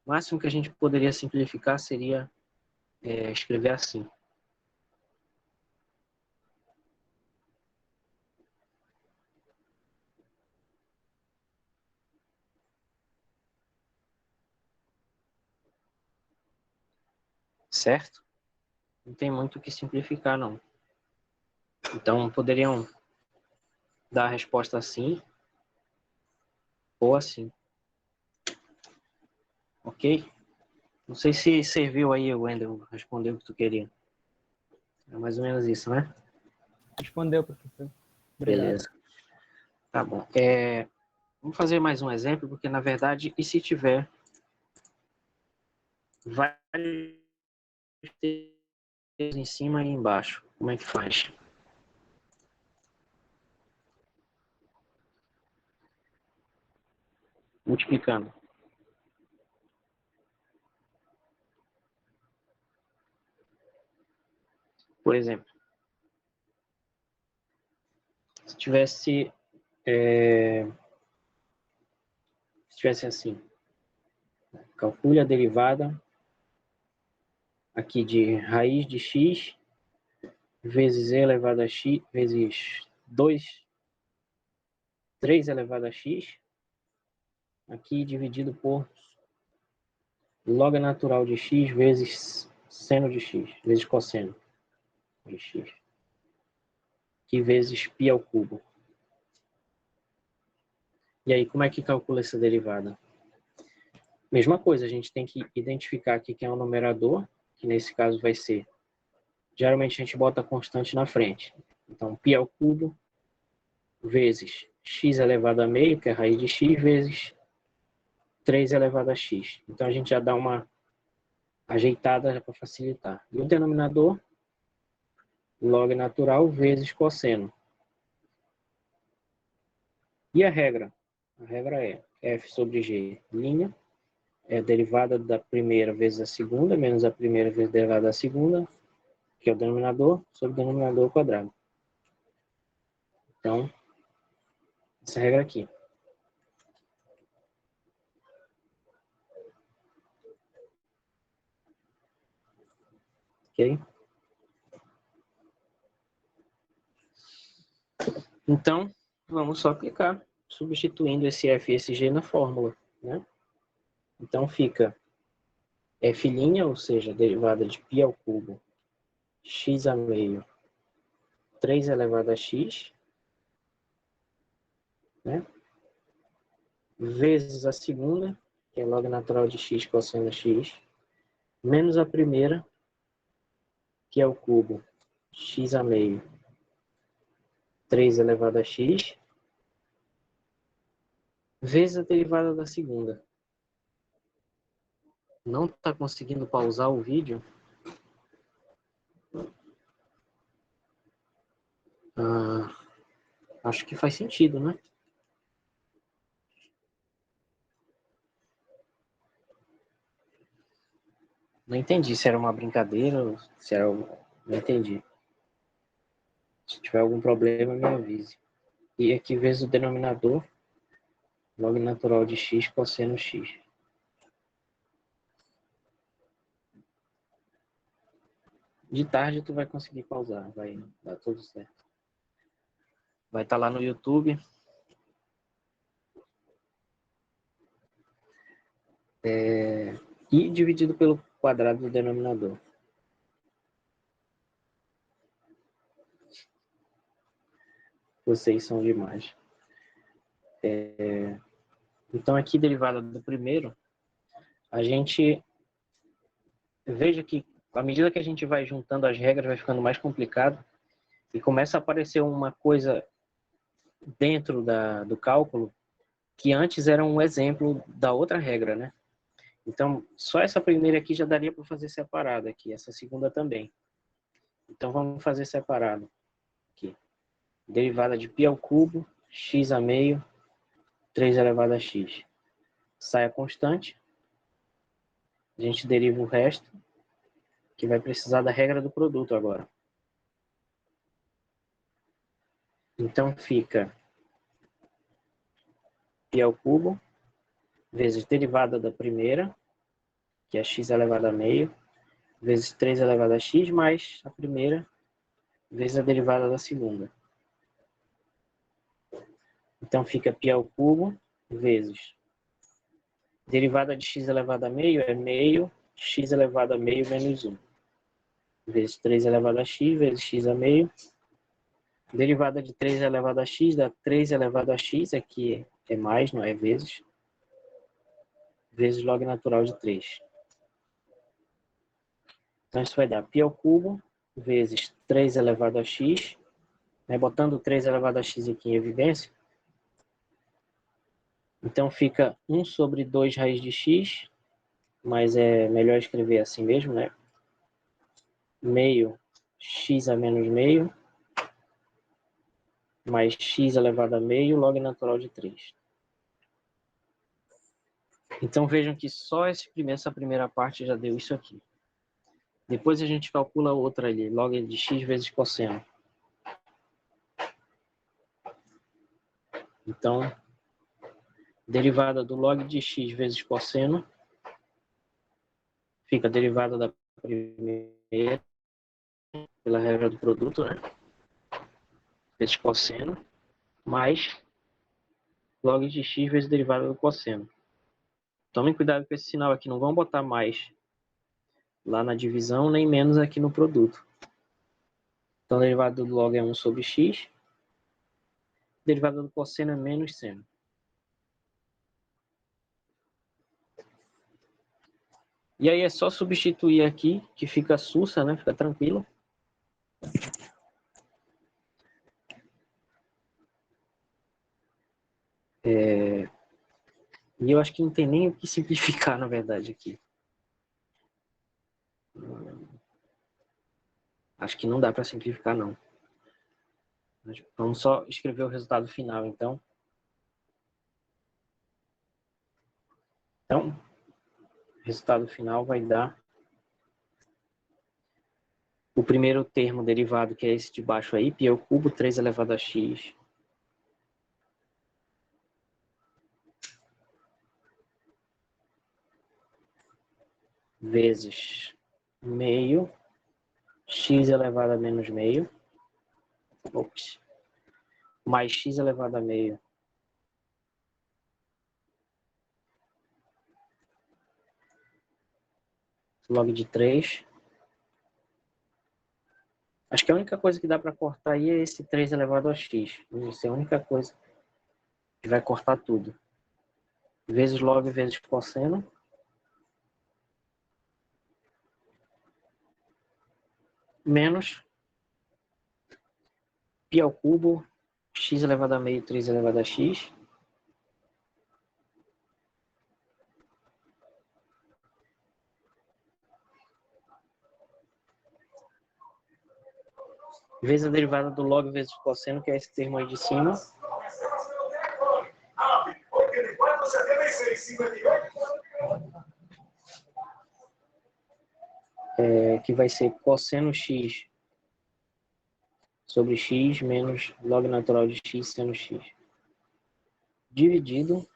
O máximo que a gente poderia simplificar seria escrever assim. Certo? Não tem muito o que simplificar, não. Então, poderiam dar a resposta assim ou assim. Ok? Não sei se serviu aí, Wendel, respondeu o que tu queria. É mais ou menos isso, né? Respondeu, professor. Obrigado. Beleza. Tá bom. Vamos fazer mais um exemplo, porque, na verdade, e se tiver vários textos em cima e embaixo, como é que faz? Multiplicando. Por exemplo, se tivesse assim, calcule a derivada aqui de raiz de x vezes e elevado a x vezes 3 elevado a x, aqui dividido por log natural de x vezes seno de x, vezes cosseno de x, que vezes π ao cubo. E aí, como é que calcula essa derivada? Mesma coisa, a gente tem que identificar aqui quem é o numerador, que nesse caso vai ser, geralmente a gente bota a constante na frente. Então, π ao cubo vezes x elevado a meio, que é a raiz de x, vezes 3 elevado a x. Então, a gente já dá uma ajeitada para facilitar. E o denominador, log natural vezes cosseno. E a regra? A regra é f sobre g, linha, é a derivada da primeira vezes a segunda, menos a primeira vezes a derivada da segunda, que é o denominador, sobre o denominador quadrado. Então, essa regra aqui. Ok? Então, vamos só aplicar, substituindo esse f e esse g na fórmula, né? Então, fica f', ou seja, derivada de π ao cubo, x a meio, 3 elevado a x, né? Vezes a segunda, que é log natural de x cosseno x, menos a primeira, que é o cubo, x a meio, 3 elevado a x, vezes a derivada da segunda. Não está conseguindo pausar o vídeo? Acho que faz sentido, né? Não entendi se era uma brincadeira ou se era... Não entendi. Se tiver algum problema, me avise. E aqui vezes o denominador, log natural de x cosseno x. De tarde tu vai conseguir pausar, vai dar tudo certo. Vai estar lá no YouTube. E dividido pelo quadrado do denominador. Vocês são demais. Então aqui, derivada do primeiro, a gente veja que à medida que a gente vai juntando as regras, vai ficando mais complicado e começa a aparecer uma coisa dentro do cálculo que antes era um exemplo da outra regra, né? Então, só essa primeira aqui já daria para fazer separado aqui, essa segunda também. Então, vamos fazer separado aqui. Derivada de π ao cubo, x a meio, 3 elevado a x. Sai a constante. A gente deriva o resto, que vai precisar da regra do produto agora. Então, fica π ao cubo, vezes derivada da primeira, que é x elevado a meio, vezes 3 elevado a x, mais a primeira, vezes a derivada da segunda. Então, fica π ao cubo, vezes derivada de x elevado a meio é meio, x elevado a meio menos 1. Vezes 3 elevado a x, vezes x a meio. Derivada de 3 elevado a x dá 3 elevado a x, aqui é mais, não é vezes. Vezes log natural de 3. Então, isso vai dar π ao cubo, vezes 3 elevado a x, né, botando 3 elevado a x aqui em evidência. Então, fica 1 sobre 2 raiz de x, mas é melhor escrever assim mesmo, né? Meio x a menos meio, mais x elevado a meio, log natural de 3. Então, vejam que só essa primeira parte já deu isso aqui. Depois a gente calcula a outra ali, log de x vezes cosseno. Então, derivada do log de x vezes cosseno, fica a derivada da primeira, pela regra do produto, né? Vezes cosseno, mais log de x vezes derivada do cosseno. Tomem cuidado com esse sinal aqui, não vão botar mais lá na divisão, nem menos aqui no produto. Então, a derivada do log é 1 sobre x, a derivada do cosseno é menos seno. E aí é só substituir aqui, que fica sussa, né? Fica tranquilo. E eu acho que não tem nem o que simplificar, na verdade, aqui. Acho que não dá para simplificar, não. Vamos só escrever o resultado final, então. Então, o resultado final vai dar o primeiro termo derivado, que é esse de baixo aí, π ao cubo, 3 elevado a x. Vezes meio, x elevado a menos meio. Ops. Mais x elevado a meio. Log de 3. Acho que a única coisa que dá para cortar aí é esse 3 elevado a x. Isso é a única coisa que vai cortar tudo. Vezes log vezes cosseno. Menos π ao cubo, x elevado a meio, 3 elevado a x. Vezes a derivada do log vezes o cosseno, que é esse termo aí de cima. Que vai ser cosseno x sobre x menos log natural de x seno x. Dividido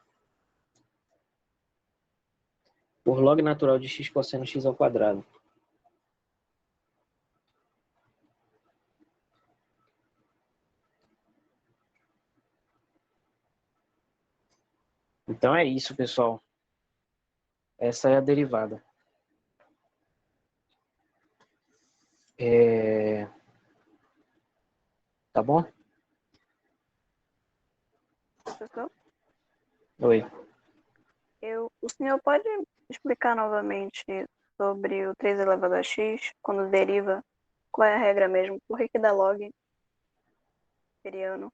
por log natural de x cosseno x ao quadrado. Então é isso, pessoal. Essa é a derivada. Tá bom? Professor, Oi. o senhor pode explicar novamente sobre o 3 elevado a x, quando deriva, qual é a regra mesmo? Por que que dá log periano,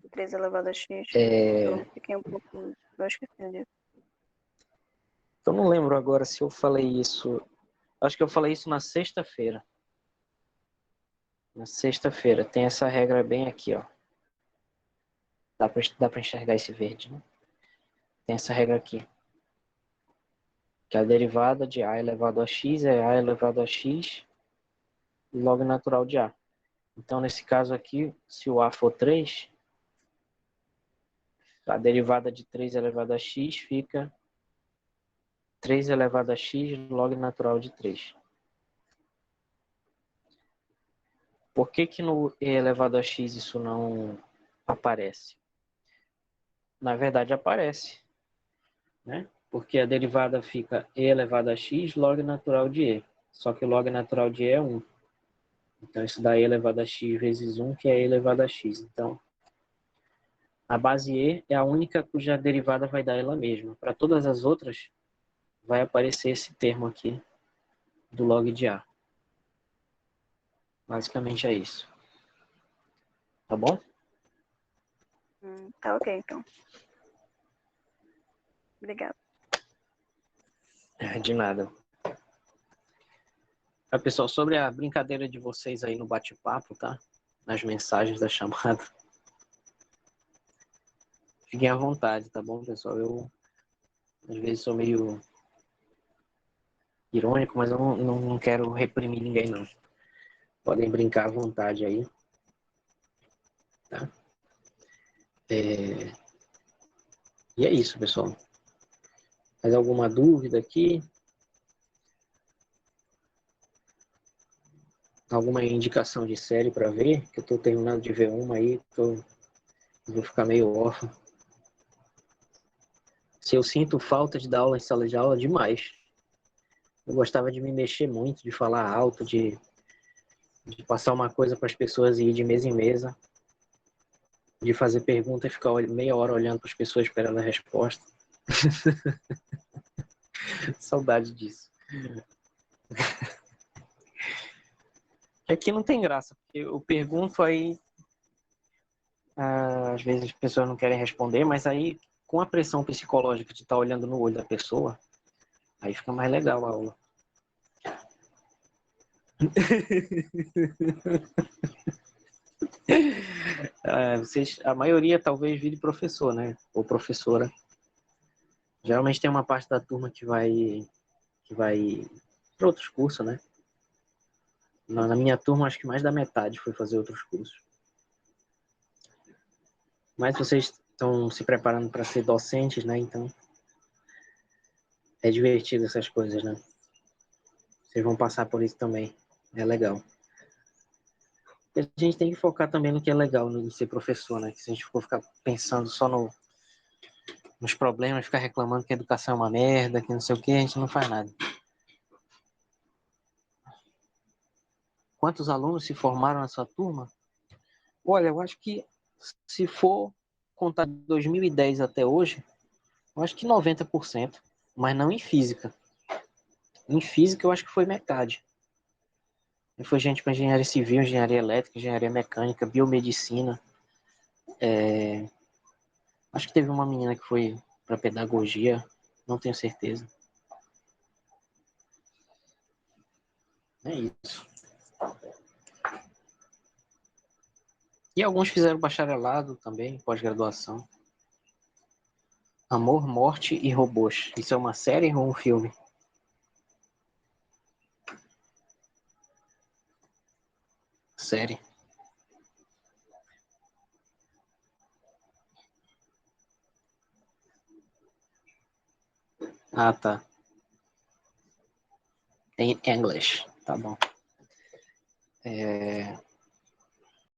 o 3 elevado a x? Eu fiquei um pouco... Eu esqueci disso. Eu não lembro agora se eu falei isso. Acho que eu falei isso na sexta-feira. Na sexta-feira. Tem essa regra bem aqui, ó. Dá pra enxergar esse verde, né? Tem essa regra aqui. Que a derivada de a elevado a x é a elevado a x log natural de a. Então, nesse caso aqui, se o a for 3, a derivada de 3 elevado a x fica 3 elevado a x log natural de 3. Por que que no e elevado a x isso não aparece? Na verdade, aparece, né? Porque a derivada fica e elevado a x log natural de e. Só que o log natural de e é 1. Então, isso dá e elevado a x vezes 1, que é e elevado a x. Então, a base e é a única cuja derivada vai dar ela mesma. Para todas as outras, vai aparecer esse termo aqui do log de a. Basicamente é isso. Tá bom? Tá ok, então. Obrigada. De nada. Pessoal, sobre a brincadeira de vocês aí no bate-papo, tá? Nas mensagens da chamada. Fiquem à vontade, tá bom, pessoal? Eu, às vezes, sou meio irônico, mas eu não quero reprimir ninguém, não. Podem brincar à vontade aí, tá? E é isso, pessoal. Mais alguma dúvida aqui? Alguma indicação de série para ver? Que eu tô terminando de ver uma aí, vou ficar meio órfão. Se eu sinto falta de dar aula em sala de aula, demais. Eu gostava de me mexer muito, de falar alto, de passar uma coisa para as pessoas e ir de mesa em mesa, de fazer pergunta e ficar meia hora olhando para as pessoas esperando a resposta. Saudade disso. Aqui não tem graça, porque eu pergunto aí, às vezes as pessoas não querem responder, mas aí com a pressão psicológica de estar olhando no olho da pessoa, aí fica mais legal a aula. A maioria talvez vire professor, né? Ou professora. Geralmente tem uma parte da turma que vai para outros cursos, né? Na minha turma, acho que mais da metade foi fazer outros cursos. Mas vocês estão se preparando para ser docentes, né? Então é divertido essas coisas, né? Vocês vão passar por isso também. É legal. E a gente tem que focar também no que é legal no ser professor, né? Que se a gente for ficar pensando só nos problemas, ficar reclamando que a educação é uma merda, que não sei o que, a gente não faz nada. Quantos alunos se formaram na sua turma? Olha, eu acho que se for contar de 2010 até hoje, eu acho que 90%, mas não em física. Em física eu acho que foi metade. Foi gente com engenharia civil, engenharia elétrica, engenharia mecânica, biomedicina. Acho que teve uma menina que foi para pedagogia, não tenho certeza. É isso. E alguns fizeram bacharelado também, pós-graduação. Amor, Morte e Robôs. Isso é uma série ou um filme? Série. Ah, tá. Em English. Tá bom.